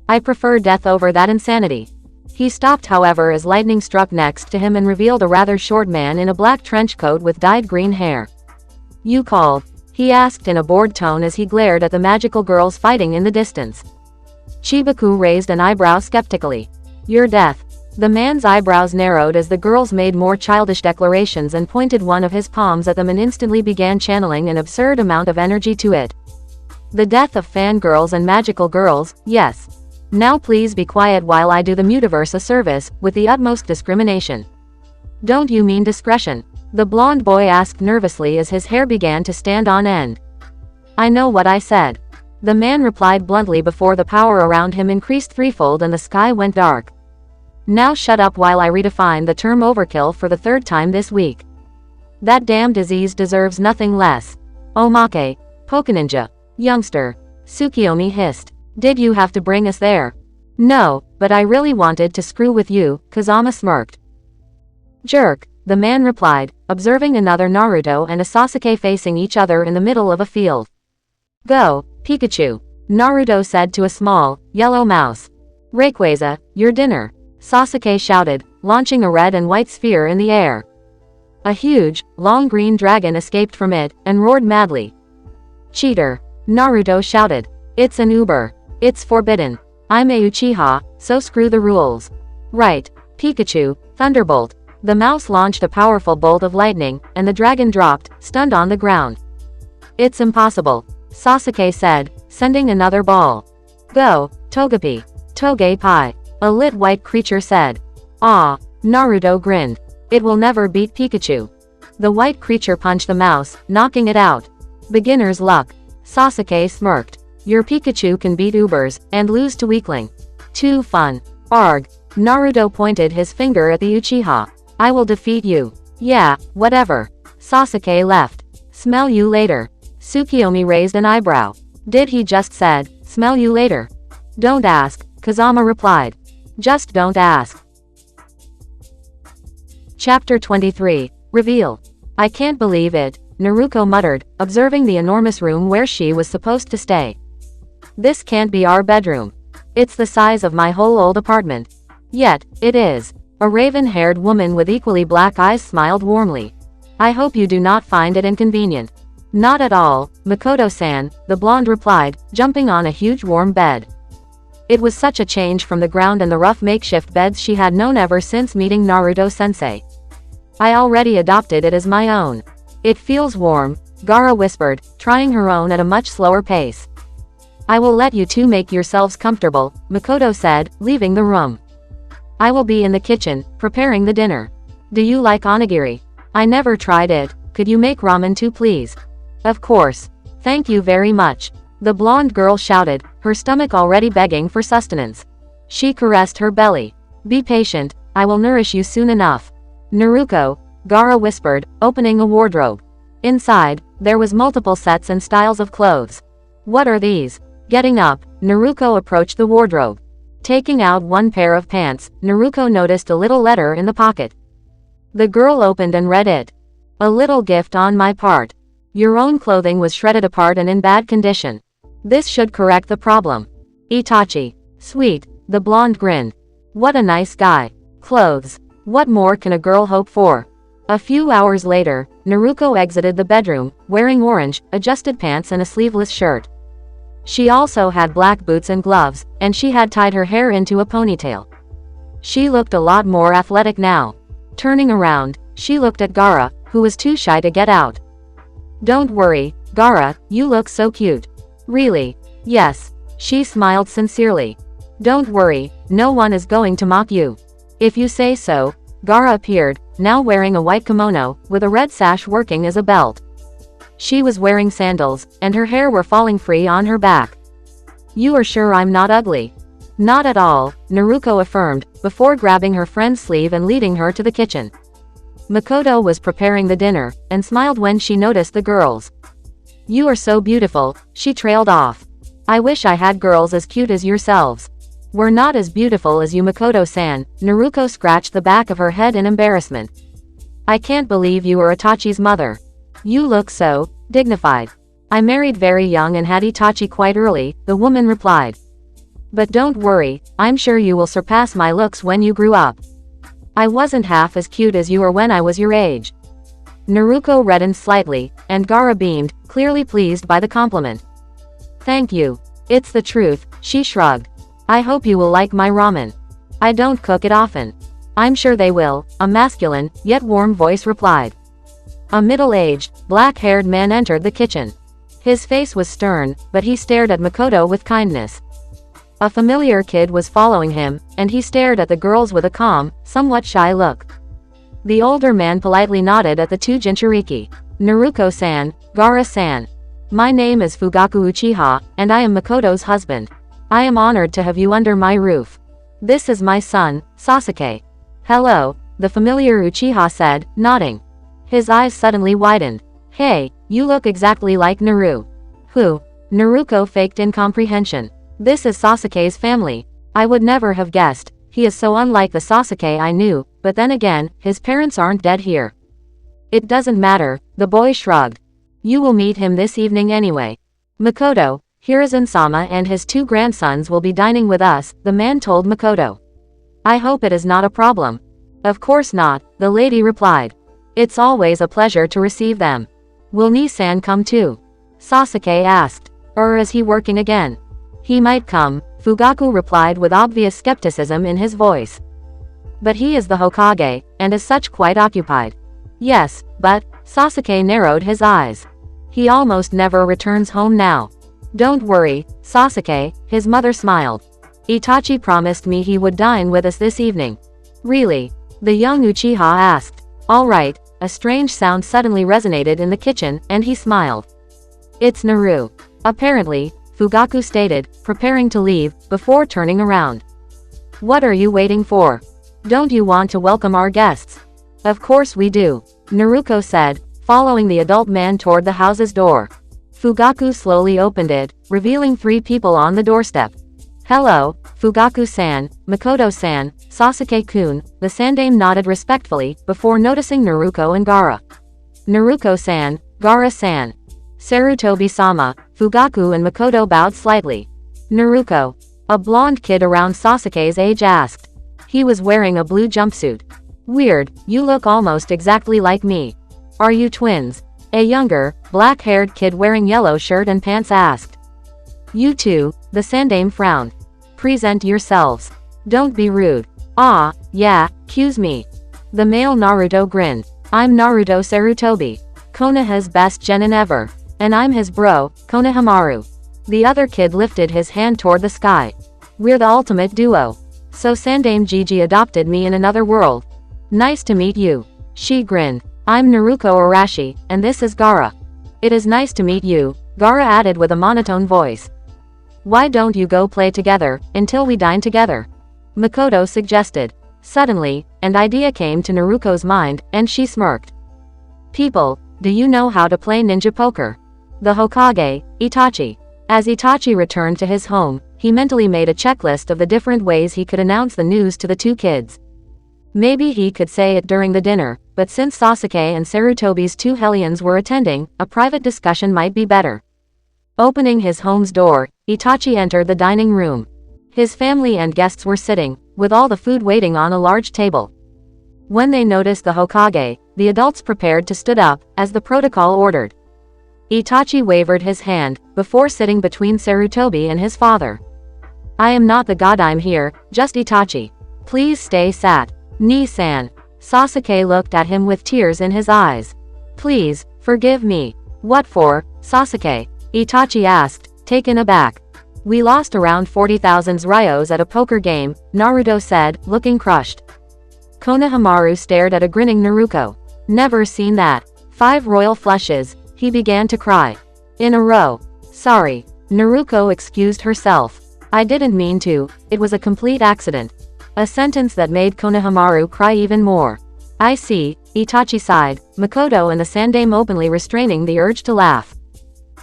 I prefer death over that insanity. He stopped however as lightning struck next to him and revealed a rather short man in a black trench coat with dyed green hair. You called? He asked in a bored tone as he glared at the magical girls fighting in the distance. Chibaku raised an eyebrow skeptically. Your death. The man's eyebrows narrowed as the girls made more childish declarations and pointed one of his palms at them and instantly began channeling an absurd amount of energy to it. The death of fangirls and magical girls, yes. Now please be quiet while I do the Mutiverse a service, with the utmost discrimination. Don't you mean discretion? The blonde boy asked nervously as his hair began to stand on end. I know what I said. The man replied bluntly before the power around him increased threefold and the sky went dark. Now shut up while I redefine the term overkill for the third time this week. That damn disease deserves nothing less. Omake, Pokeninja. Youngster. Tsukiyomi hissed. Did you have to bring us there? No, but I really wanted to screw with you, Kazama smirked. Jerk, the man replied, observing another Naruto and a Sasuke facing each other in the middle of a field. Go, Pikachu, Naruto said to a small, yellow mouse. Rayquaza, your dinner, Sasuke shouted, launching a red and white sphere in the air. A huge, long green dragon escaped from it, and roared madly. Cheater, Naruto shouted. It's an Uber. It's forbidden. I'm a Uchiha, so screw the rules. Right, Pikachu, Thunderbolt. The mouse launched a powerful bolt of lightning, and the dragon dropped, stunned on the ground. It's impossible, Sasuke said, sending another ball. Go, Togepi. Togepi, a lit white creature said. Ah, Naruto grinned. It will never beat Pikachu. The white creature punched the mouse, knocking it out. Beginner's luck, Sasuke smirked. Your Pikachu can beat Ubers, and lose to Weakling. Too fun. Arg, Naruto pointed his finger at the Uchiha. I will defeat you. Yeah, whatever. Sasuke left. Smell you later. Tsukiyomi raised an eyebrow. Did he just said, smell you later? Don't ask, Kazama replied. Just don't ask. Chapter 23. Reveal. I can't believe it, Naruto muttered, observing the enormous room where she was supposed to stay. This can't be our bedroom. It's the size of my whole old apartment. Yet, it is. A raven-haired woman with equally black eyes smiled warmly. I hope you do not find it inconvenient. Not at all, Makoto-san, the blonde replied, jumping on a huge warm bed. It was such a change from the ground and the rough makeshift beds she had known ever since meeting Naruto-sensei. I already adopted it as my own. It feels warm, Gaara whispered, trying her own at a much slower pace. I will let you two make yourselves comfortable, Makoto said, leaving the room. I will be in the kitchen, preparing the dinner. Do you like onigiri? I never tried it, could you make ramen too please? Of course. Thank you very much. The blonde girl shouted, her stomach already begging for sustenance. She caressed her belly. Be patient, I will nourish you soon enough. Naruto, Gaara whispered, opening a wardrobe. Inside, there was multiple sets and styles of clothes. What are these? Getting up, Naruto approached the wardrobe. Taking out one pair of pants, Naruto noticed a little letter in the pocket. The girl opened and read it. A little gift on my part. Your own clothing was shredded apart and in bad condition. This should correct the problem. Itachi. Sweet, the blonde grinned. What a nice guy. Clothes. What more can a girl hope for? A few hours later, Naruto exited the bedroom, wearing orange, adjusted pants and a sleeveless shirt. She also had black boots and gloves, and she had tied her hair into a ponytail. She looked a lot more athletic now. Turning around, she looked at Gaara, who was too shy to get out. Don't worry, Gaara, you look so cute. Really? Yes. She smiled sincerely. Don't worry, no one is going to mock you. If you say so. Gaara appeared, now wearing a white kimono, with a red sash working as a belt. She was wearing sandals, and her hair were falling free on her back. You are sure I'm not ugly? Not at all, Naruto affirmed, before grabbing her friend's sleeve and leading her to the kitchen. Makoto was preparing the dinner, and smiled when she noticed the girls. You are so beautiful, she trailed off. I wish I had girls as cute as yourselves. We're not as beautiful as you, Makoto-san, Naruto scratched the back of her head in embarrassment. I can't believe you are Itachi's mother. You look so dignified. I married very young and had Itachi quite early, the woman replied. But don't worry, I'm sure you will surpass my looks when you grew up. I wasn't half as cute as you were when I was your age. Naruto reddened slightly, and Gaara beamed, clearly pleased by the compliment. Thank you. It's the truth, she shrugged. I hope you will like my ramen. I don't cook it often. I'm sure they will, a masculine, yet warm voice replied. A middle-aged, black-haired man entered the kitchen. His face was stern, but he stared at Makoto with kindness. A familiar kid was following him, and he stared at the girls with a calm, somewhat shy look. The older man politely nodded at the two Jinchuriki. Naruto-san, Gaara-san. My name is Fugaku Uchiha, and I am Makoto's husband. I am honored to have you under my roof. This is my son, Sasuke. Hello, the familiar Uchiha said, nodding. His eyes suddenly widened. Hey, you look exactly like Naru. Who? Naruto faked incomprehension. This is Sasuke's family. I would never have guessed. He is so unlike the Sasuke I knew, but then again, his parents aren't dead here. It doesn't matter, the boy shrugged. You will meet him this evening anyway. Makoto, Hiruzen-sama and his 2 grandsons will be dining with us, the man told Makoto. I hope it is not a problem. Of course not, the lady replied. It's always a pleasure to receive them. Will Nii-san come too? Sasuke asked. Or is he working again? He might come, Fugaku replied with obvious skepticism in his voice. But he is the Hokage, and as such quite occupied. Yes, but, Sasuke narrowed his eyes. He almost never returns home now. Don't worry, Sasuke, his mother smiled. Itachi promised me he would dine with us this evening. Really? The young Uchiha asked. All right, a strange sound suddenly resonated in the kitchen, and he smiled. It's Naru. Apparently, Fugaku stated, preparing to leave, before turning around. What are you waiting for? Don't you want to welcome our guests? Of course we do, Naruto said, following the adult man toward the house's door. Fugaku slowly opened it, revealing 3 people on the doorstep. Hello, Fugaku-san, Makoto-san, Sasuke-kun, the Sandame nodded respectfully, before noticing Naruto and Gaara. Naruto-san, Gaara-san. Sarutobi-sama, Fugaku and Makoto bowed slightly. Naruto, a blonde kid around Sasuke's age asked. He was wearing a blue jumpsuit. Weird, you look almost exactly like me. Are you twins? A younger, black-haired kid wearing yellow shirt and pants asked. You two, the Sandame frowned. Present yourselves. Don't be rude. Ah, yeah, excuse me. The male Naruto grinned. I'm Naruto Sarutobi. Konoha's best genin ever. And I'm his bro, Konohamaru. The other kid lifted his hand toward the sky. We're the ultimate duo. So Sandame Gigi adopted me in another world. Nice to meet you. She grinned. I'm Naruko Arashi, and this is Gaara. It is nice to meet you, Gaara added with a monotone voice. Why don't you go play together, until we dine together? Makoto suggested. Suddenly, an idea came to Naruko's mind, and she smirked. People, do you know how to play ninja poker? The Hokage, Itachi. As Itachi returned to his home, he mentally made a checklist of the different ways he could announce the news to the 2 kids. Maybe he could say it during the dinner, but since Sasuke and Sarutobi's 2 hellions were attending, a private discussion might be better. Opening his home's door, Itachi entered the dining room. His family and guests were sitting, with all the food waiting on a large table. When they noticed the Hokage, the adults prepared to stood up, as the protocol ordered. Itachi wavered his hand, before sitting between Sarutobi and his father. I am not the god, I'm here, just Itachi. Please stay sat. Nii-san. Sasuke looked at him with tears in his eyes. Please, forgive me. What for, Sasuke? Itachi asked, taken aback. We lost around 40,000 ryos at a poker game, Naruto said, looking crushed. Konohamaru stared at a grinning Naruto. Never seen that. 5 royal flushes, he began to cry. In a row. Sorry. Naruto excused herself. I didn't mean to, it was a complete accident. A sentence that made Konohamaru cry even more. I see, Itachi sighed, Makoto and the Sandame openly restraining the urge to laugh.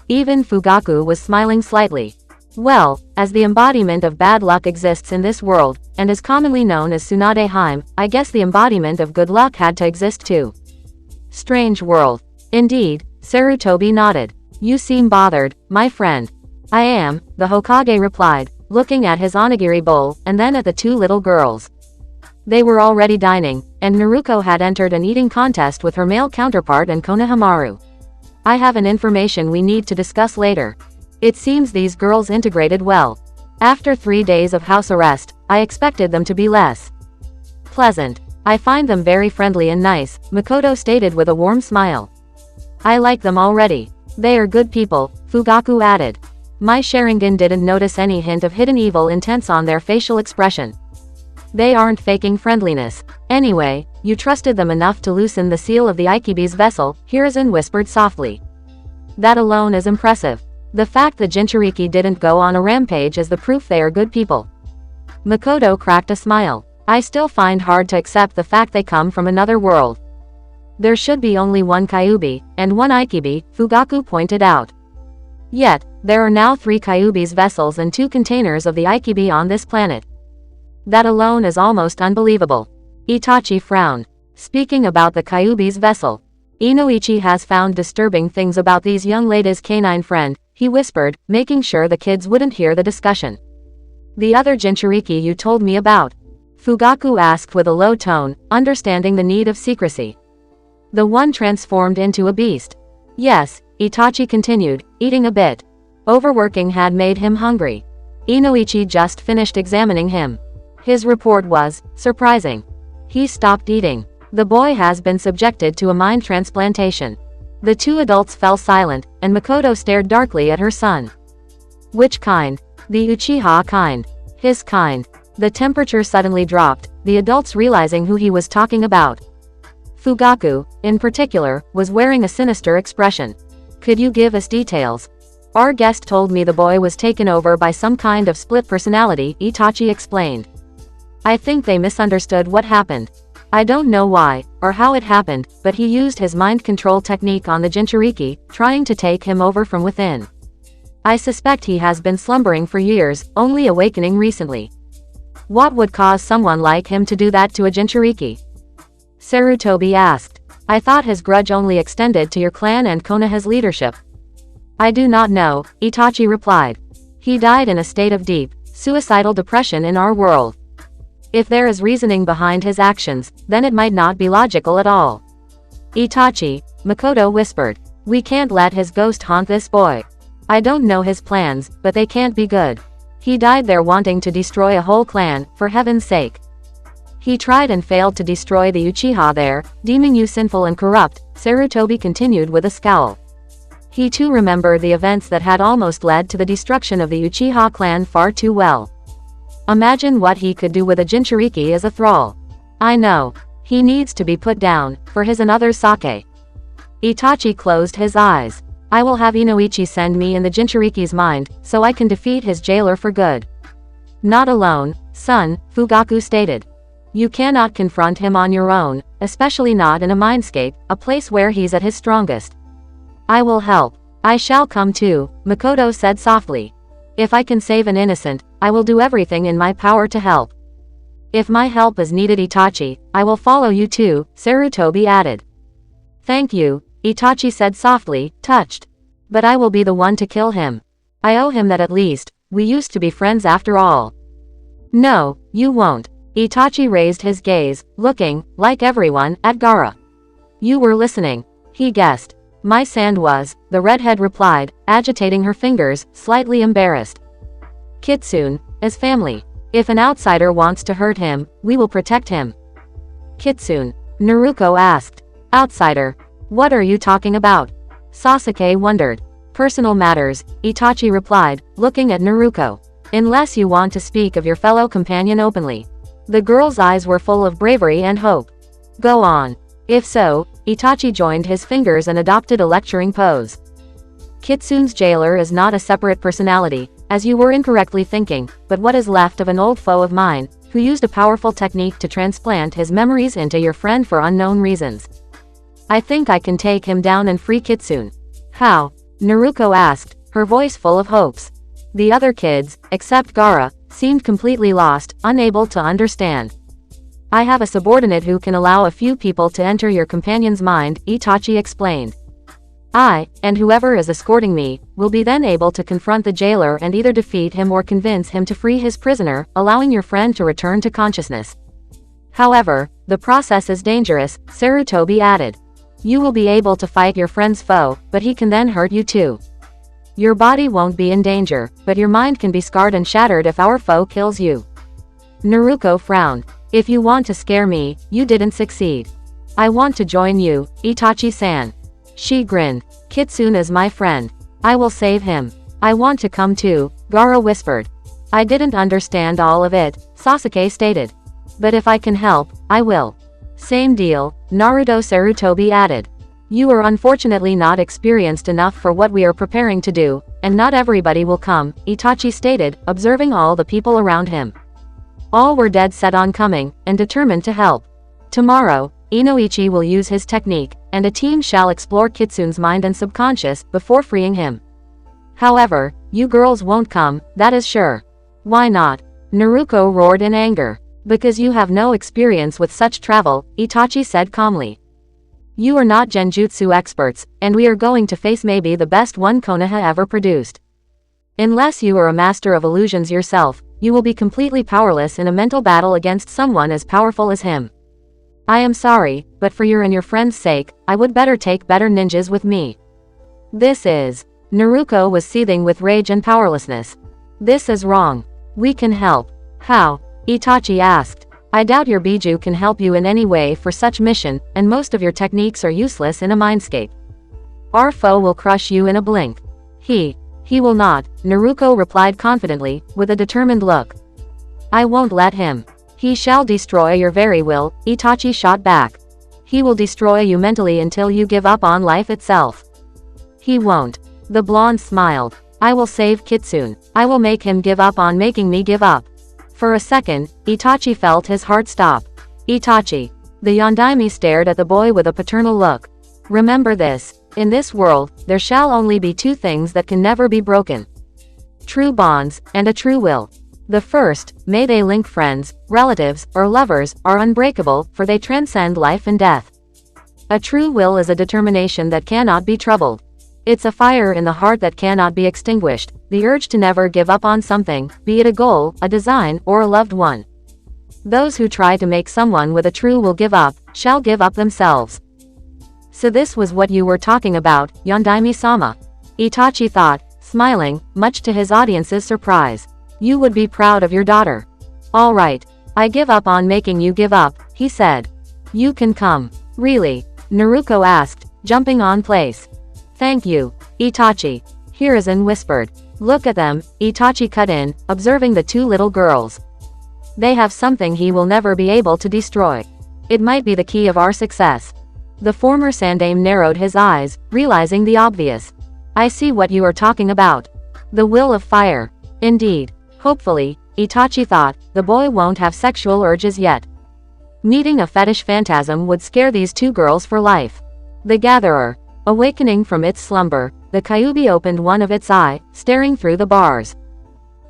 Even Fugaku was smiling slightly. Well, as the embodiment of bad luck exists in this world, and is commonly known as Tsunade Hime, I guess the embodiment of good luck had to exist too. Strange world. Indeed, Sarutobi nodded. You seem bothered, my friend. I am, the Hokage replied, looking at his onigiri bowl, and then at the 2 little girls. They were already dining, and Naruko had entered an eating contest with her male counterpart and Konohamaru. I have an information we need to discuss later. It seems these girls integrated well. After 3 days of house arrest, I expected them to be less pleasant. I find them very friendly and nice, Makoto stated with a warm smile. I like them already. They are good people, Fugaku added. My Sharingan didn't notice any hint of hidden evil intents on their facial expression. They aren't faking friendliness. Anyway, you trusted them enough to loosen the seal of the Ikibi's vessel, Hiruzen whispered softly. That alone is impressive. The fact the Jinchuriki didn't go on a rampage is the proof they are good people. Makoto cracked a smile. I still find hard to accept the fact they come from another world. There should be only one Kyuubi, and one Ikibi, Fugaku pointed out. Yet, there are now 3 Kyuubi's vessels and 2 containers of the Ikibi on this planet. That alone is almost unbelievable. Itachi frowned. Speaking about the Kyuubi's vessel, Inoichi has found disturbing things about these young ladies' canine friend, he whispered, making sure the kids wouldn't hear the discussion. The other Jinchuriki you told me about? Fugaku asked with a low tone, understanding the need of secrecy. The one transformed into a beast. Yes, Itachi continued, eating a bit. Overworking had made him hungry. Inoichi just finished examining him. His report was surprising. He stopped eating. The boy has been subjected to a mind transplantation. The 2 adults fell silent, and Makoto stared darkly at her son. Which kind? The Uchiha kind. His kind. The temperature suddenly dropped, the adults realizing who he was talking about. Fugaku, in particular, was wearing a sinister expression. Could you give us details? Our guest told me the boy was taken over by some kind of split personality, Itachi explained. I think they misunderstood what happened. I don't know why, or how it happened, but he used his mind control technique on the Jinchuriki, trying to take him over from within. I suspect he has been slumbering for years, only awakening recently. What would cause someone like him to do that to a Jinchuriki? Sarutobi asked. I thought his grudge only extended to your clan and Konoha's leadership. I do not know, Itachi replied. He died in a state of deep, suicidal depression in our world. If there is reasoning behind his actions, then it might not be logical at all. Itachi, Makoto whispered. We can't let his ghost haunt this boy. I don't know his plans, but they can't be good. He died there wanting to destroy a whole clan, for heaven's sake. He tried and failed to destroy the Uchiha there, deeming you sinful and corrupt, Sarutobi continued with a scowl. He too remembered the events that had almost led to the destruction of the Uchiha clan far too well. Imagine what he could do with a Jinchuriki as a thrall. I know. He needs to be put down, for his and others' sake. Itachi closed his eyes. I will have Inoichi send me in the Jinchuriki's mind, so I can defeat his jailer for good. Not alone, son, Fugaku stated. You cannot confront him on your own, especially not in a mindscape, a place where he's at his strongest. I will help. I shall come too, Makoto said softly. If I can save an innocent, I will do everything in my power to help. If my help is needed, Itachi, I will follow you too, Sarutobi added. Thank you, Itachi said softly, touched. But I will be the one to kill him. I owe him that at least. We used to be friends after all. No, you won't. Itachi raised his gaze, looking, like everyone, at Gaara. You were listening. He guessed. My sand was, the redhead replied, agitating her fingers, slightly embarrassed. Kitsune, as family. If an outsider wants to hurt him, we will protect him. Kitsune, Naruto asked. Outsider. What are you talking about? Sasuke wondered. Personal matters, Itachi replied, looking at Naruto. Unless you want to speak of your fellow companion openly. The girl's eyes were full of bravery and hope. Go on. If so, Itachi joined his fingers and adopted a lecturing pose. Kitsune's jailer is not a separate personality, as you were incorrectly thinking, but what is left of an old foe of mine, who used a powerful technique to transplant his memories into your friend for unknown reasons. I think I can take him down and free Kitsune. How? Naruto asked, her voice full of hopes. The other kids, except Gaara, seemed completely lost, unable to understand. I have a subordinate who can allow a few people to enter your companion's mind, Itachi explained. I, and whoever is escorting me, will be then able to confront the jailer and either defeat him or convince him to free his prisoner, allowing your friend to return to consciousness. However, the process is dangerous, Sarutobi added. You will be able to fight your friend's foe, but he can then hurt you too. Your body won't be in danger, but your mind can be scarred and shattered if our foe kills you. Naruto frowned. If you want to scare me, you didn't succeed. I want to join you, Itachi-san. She grinned. Kitsune is my friend. I will save him. I want to come too, Gaara whispered. I didn't understand all of it, Sasuke stated. But if I can help, I will. Same deal, Naruto Sarutobi added. You are unfortunately not experienced enough for what we are preparing to do, and not everybody will come, Itachi stated, observing all the people around him. All were dead set on coming, and determined to help. Tomorrow, Inoichi will use his technique, and a team shall explore Kitsune's mind and subconscious before freeing him. However, you girls won't come, that is sure. Why not? Naruto roared in anger. Because you have no experience with such travel, Itachi said calmly. You are not genjutsu experts, and we are going to face maybe the best one Konoha ever produced. Unless you are a master of illusions yourself, you will be completely powerless in a mental battle against someone as powerful as him. I am sorry, but for your and your friend's sake, I would better take better ninjas with me. This is... Naruto was seething with rage and powerlessness. This is wrong. We can help. How? Itachi asked. I doubt your Biju can help you in any way for such mission, and most of your techniques are useless in a mindscape. Our foe will crush you in a blink. He will not, Naruto replied confidently, with a determined look. I won't let him. He shall destroy your very will, Itachi shot back. He will destroy you mentally until you give up on life itself. He won't. The blonde smiled. I will save Kitsune. I will make him give up on making me give up. For a second, Itachi felt his heart stop. Itachi. The Yondaime stared at the boy with a paternal look. Remember this. In this world, there shall only be two things that can never be broken. True bonds, and a true will. The first, may they link friends, relatives, or lovers, are unbreakable, for they transcend life and death. A true will is a determination that cannot be troubled. It's a fire in the heart that cannot be extinguished, the urge to never give up on something, be it a goal, a design, or a loved one. Those who try to make someone with a true will give up, shall give up themselves. So this was what you were talking about, Yondaime-sama. Itachi thought, smiling, much to his audience's surprise. You would be proud of your daughter. All right. I give up on making you give up, he said. You can come. Really? Naruto asked, jumping on place. Thank you, Itachi. Hiruzen whispered. Look at them, Itachi cut in, observing the two little girls. They have something he will never be able to destroy. It might be the key of our success. The former Sandaime narrowed his eyes, realizing the obvious. I see what you are talking about. The will of fire. Indeed. Hopefully, Itachi thought, the boy won't have sexual urges yet. Meeting a fetish phantasm would scare these two girls for life. The Gatherer. Awakening from its slumber, the Kyuubi opened one of its eye, staring through the bars.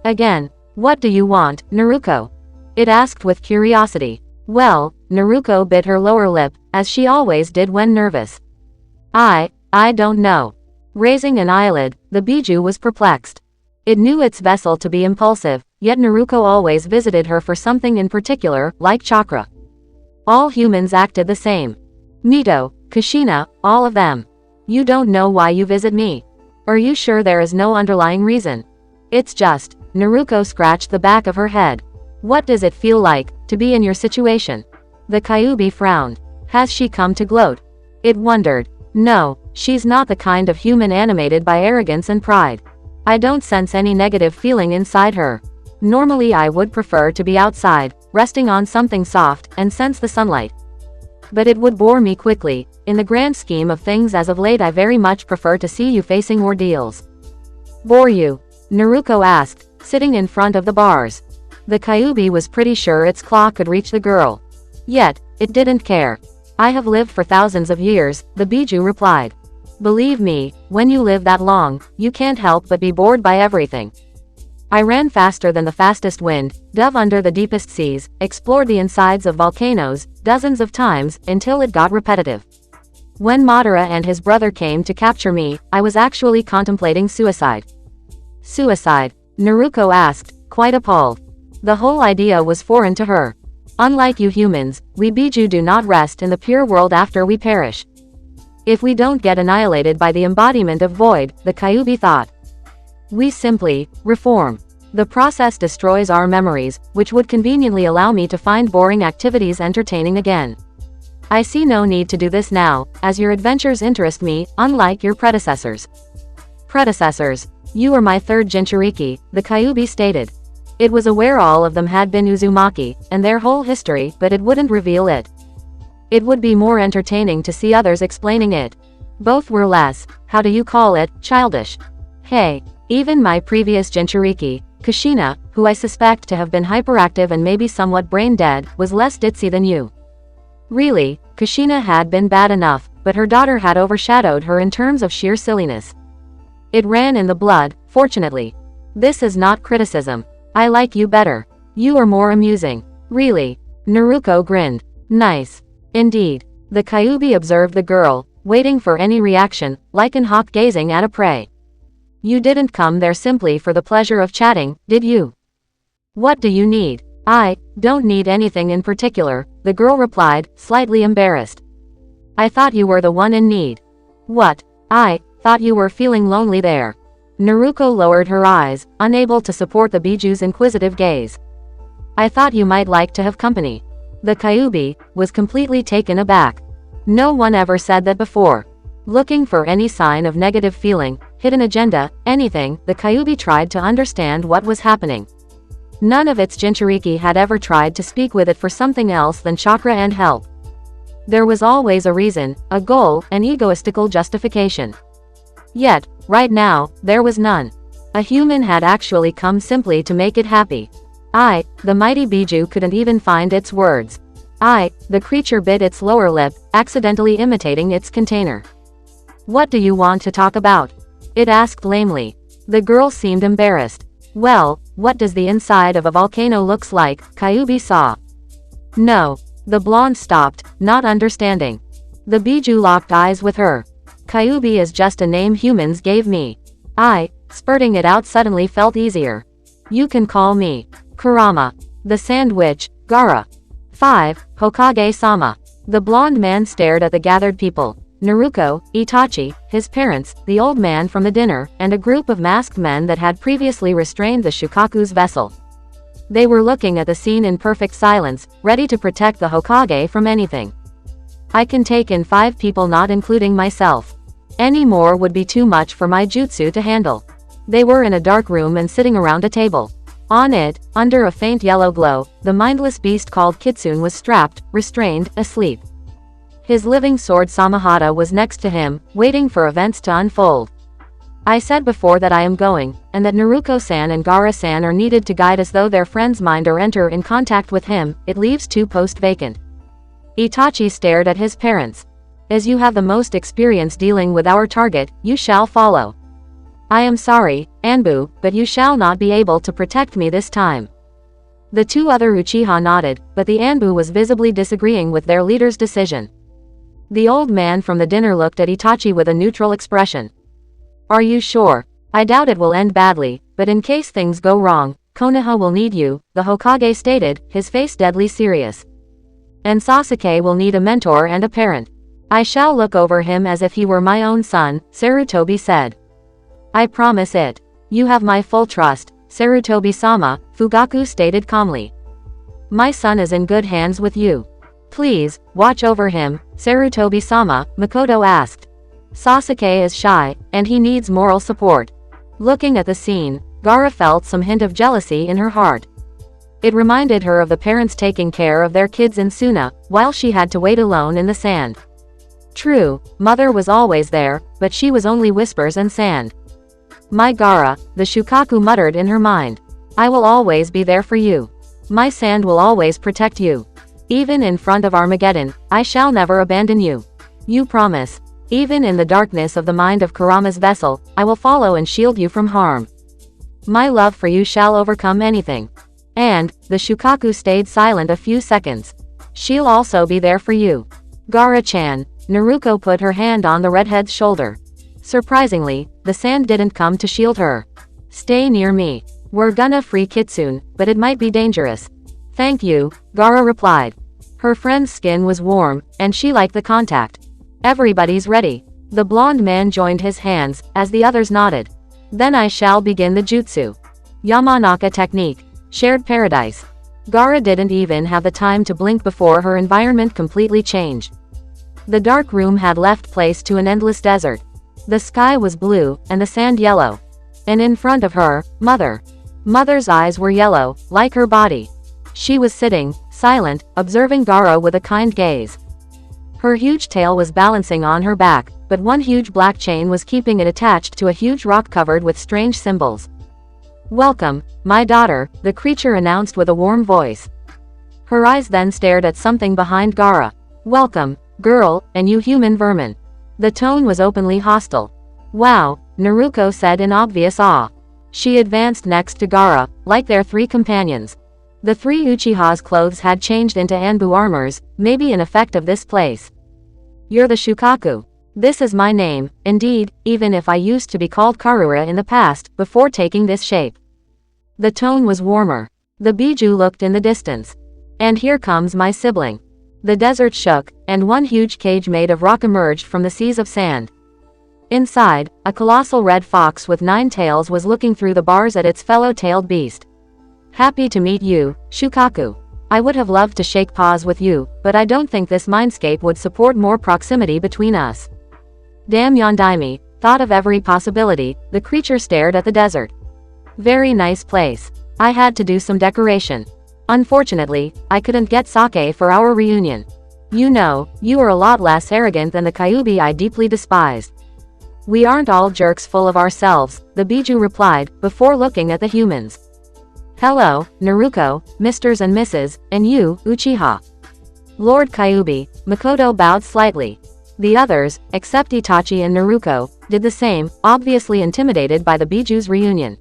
Again. What do you want, Naruto? It asked with curiosity. Well, Naruto bit her lower lip, as she always did when nervous. I don't know. Raising an eyelid, the Biju was perplexed. It knew its vessel to be impulsive, yet Naruto always visited her for something in particular, like chakra. All humans acted the same. Mito, Kushina, all of them. You don't know why you visit me. Are you sure there is no underlying reason? It's just, Naruto scratched the back of her head. What does it feel like, to be in your situation? The Kyuubi frowned. Has she come to gloat? It wondered. No, she's not the kind of human animated by arrogance and pride. I don't sense any negative feeling inside her. Normally I would prefer to be outside, resting on something soft, and sense the sunlight. But it would bore me quickly. In the grand scheme of things as of late I very much prefer to see you facing ordeals. Bore you? Naruto asked, sitting in front of the bars. The Kyuubi was pretty sure its claw could reach the girl. Yet, it didn't care. I have lived for thousands of years, the Biju replied. Believe me, when you live that long, you can't help but be bored by everything. I ran faster than the fastest wind, dove under the deepest seas, explored the insides of volcanoes, dozens of times, until it got repetitive. When Madara and his brother came to capture me, I was actually contemplating suicide. Suicide? Naruto asked, quite appalled. The whole idea was foreign to her. Unlike you humans, we Biju do not rest in the pure world after we perish. If we don't get annihilated by the embodiment of void, the Kyuubi thought. We simply reform. The process destroys our memories, which would conveniently allow me to find boring activities entertaining again. I see no need to do this now, as your adventures interest me, unlike your predecessors. Predecessors? You are my third Jinchuriki, the Kyuubi stated. It was aware all of them had been Uzumaki, and their whole history, but it wouldn't reveal it. It would be more entertaining to see others explaining it. Both were less, how do you call it, childish. Hey, even my previous Jinchuriki, Kushina, who I suspect to have been hyperactive and maybe somewhat brain-dead, was less ditzy than you. Really, Kushina had been bad enough, but her daughter had overshadowed her in terms of sheer silliness. It ran in the blood, fortunately. This is not criticism. I like you better. You are more amusing. Really. Naruto grinned. Nice. Indeed. The Kyuubi observed the girl, waiting for any reaction, like an hawk gazing at a prey. You didn't come there simply for the pleasure of chatting, did you? What do you need? I don't need anything in particular, the girl replied, slightly embarrassed. I thought you were the one in need. What? I thought you were feeling lonely there. Naruto lowered her eyes, unable to support the Biju's inquisitive gaze. I thought you might like to have company. The Kyuubi was completely taken aback. No one ever said that before. Looking for any sign of negative feeling, hidden agenda, anything, the Kyuubi tried to understand what was happening. None of its Jinchuriki had ever tried to speak with it for something else than chakra and help. There was always a reason, a goal, an egoistical justification. Yet, right now, there was none. A human had actually come simply to make it happy. The mighty Biju couldn't even find its words. The creature bit its lower lip, accidentally imitating its container. What do you want to talk about? It asked lamely. The girl seemed embarrassed. Well, what does the inside of a volcano looks like, Kyuubi saw. No. The blonde stopped, not understanding. The Biju locked eyes with her. Kyuubi is just a name humans gave me. Spurting it out suddenly felt easier. You can call me Kurama. The sandwich, Gaara. 5. Hokage-sama. The blonde man stared at the gathered people. Naruto, Itachi, his parents, the old man from the dinner, and a group of masked men that had previously restrained the Shukaku's vessel. They were looking at the scene in perfect silence, ready to protect the Hokage from anything. I can take in 5 people, not including myself. Any more would be too much for my jutsu to handle. They were in a dark room and sitting around a table. On it, under a faint yellow glow, the mindless beast called Kitsune was strapped, restrained, asleep. His living sword Samahata was next to him, waiting for events to unfold. I said before that I am going, and that Naruto-san and Gaara-san are needed to guide us though their friend's mind or enter in contact with him, it leaves 2 posts vacant. Itachi stared at his parents. As you have the most experience dealing with our target, you shall follow. I am sorry, Anbu, but you shall not be able to protect me this time. The 2 other Uchiha nodded, but the Anbu was visibly disagreeing with their leader's decision. The old man from the dinner looked at Itachi with a neutral expression. Are you sure? I doubt it will end badly, but in case things go wrong, Konoha will need you, the Hokage stated, his face deadly serious. And Sasuke will need a mentor and a parent. I shall look over him as if he were my own son, Sarutobi said. I promise it. You have my full trust, Sarutobi-sama, Fugaku stated calmly. My son is in good hands with you. Please, watch over him, Sarutobi-sama, Makoto asked. Sasuke is shy, and he needs moral support. Looking at the scene, Gaara felt some hint of jealousy in her heart. It reminded her of the parents taking care of their kids in Suna, while she had to wait alone in the sand. True, mother was always there, but she was only whispers and sand. My Gaara, the Shukaku muttered in her mind. I will always be there for you. My sand will always protect you. Even in front of Armageddon, I shall never abandon you. You promise. Even in the darkness of the mind of Kurama's vessel, I will follow and shield you from harm. My love for you shall overcome anything. And, the Shukaku stayed silent a few seconds. She'll also be there for you. Gaara-chan, Naruto put her hand on the redhead's shoulder. Surprisingly, the sand didn't come to shield her. Stay near me. We're gonna free Kitsune, but it might be dangerous. Thank you, Gaara replied. Her friend's skin was warm, and she liked the contact. Everybody's ready. The blonde man joined his hands, as the others nodded. Then I shall begin the jutsu. Yamanaka technique. Shared paradise. Gaara didn't even have the time to blink before her environment completely changed. The dark room had left place to an endless desert. The sky was blue, and the sand yellow. And in front of her, Mother. Mother's eyes were yellow, like her body. She was sitting, silent, observing Gaara with a kind gaze. Her huge tail was balancing on her back, but one huge black chain was keeping it attached to a huge rock covered with strange symbols. Welcome, my daughter, the creature announced with a warm voice. Her eyes then stared at something behind Gaara. Welcome, girl, and you human vermin. The tone was openly hostile. Wow, Naruto said in obvious awe. She advanced next to Gaara, like their three companions. The three Uchiha's clothes had changed into Anbu armors, maybe an effect of this place. You're the Shukaku. This is my name, indeed, even if I used to be called Karura in the past, before taking this shape. The tone was warmer. The Biju looked in the distance. And here comes my sibling. The desert shook, and one huge cage made of rock emerged from the seas of sand. Inside, a colossal red fox with 9 tails was looking through the bars at its fellow tailed beast. Happy to meet you, Shukaku. I would have loved to shake paws with you, but I don't think this mindscape would support more proximity between us. Damn Yondaime, thought of every possibility, the creature stared at the desert. Very nice place. I had to do some decoration. Unfortunately, I couldn't get sake for our reunion. You know, you are a lot less arrogant than the Kyuubi I deeply despised. We aren't all jerks full of ourselves, the Biju replied, before looking at the humans. Hello, Naruto, Mrs. and Mrs., and you, Uchiha. Lord Kyuubi, Makoto bowed slightly. The others, except Itachi and Naruto, did the same, obviously intimidated by the Biju's reunion.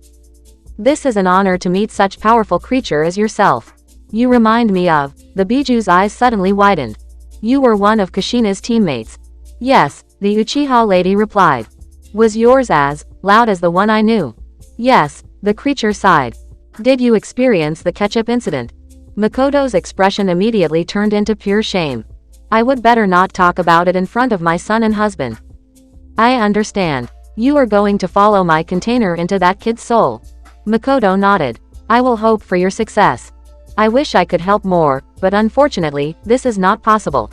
This is an honor to meet such powerful creature as yourself. You remind me of, the Biju's eyes suddenly widened. You were one of Kushina's teammates. Yes, the Uchiha lady replied. Was yours as loud as the one I knew? Yes, the creature sighed. Did you experience the ketchup incident? Makoto's expression immediately turned into pure shame. I would better not talk about it in front of my son and husband. I understand. You are going to follow my container into that kid's soul. Makoto nodded. I will hope for your success. I wish I could help more, but unfortunately, this is not possible.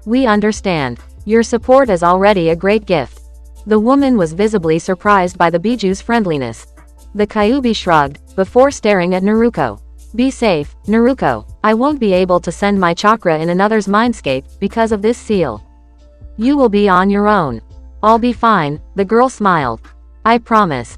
We understand. Your support is already a great gift. The woman was visibly surprised by the Biju's friendliness. The Kyuubi shrugged, before staring at Naruto. Be safe, Naruto. I won't be able to send my chakra in another's mindscape, because of this seal. You will be on your own. I'll be fine, the girl smiled. I promise.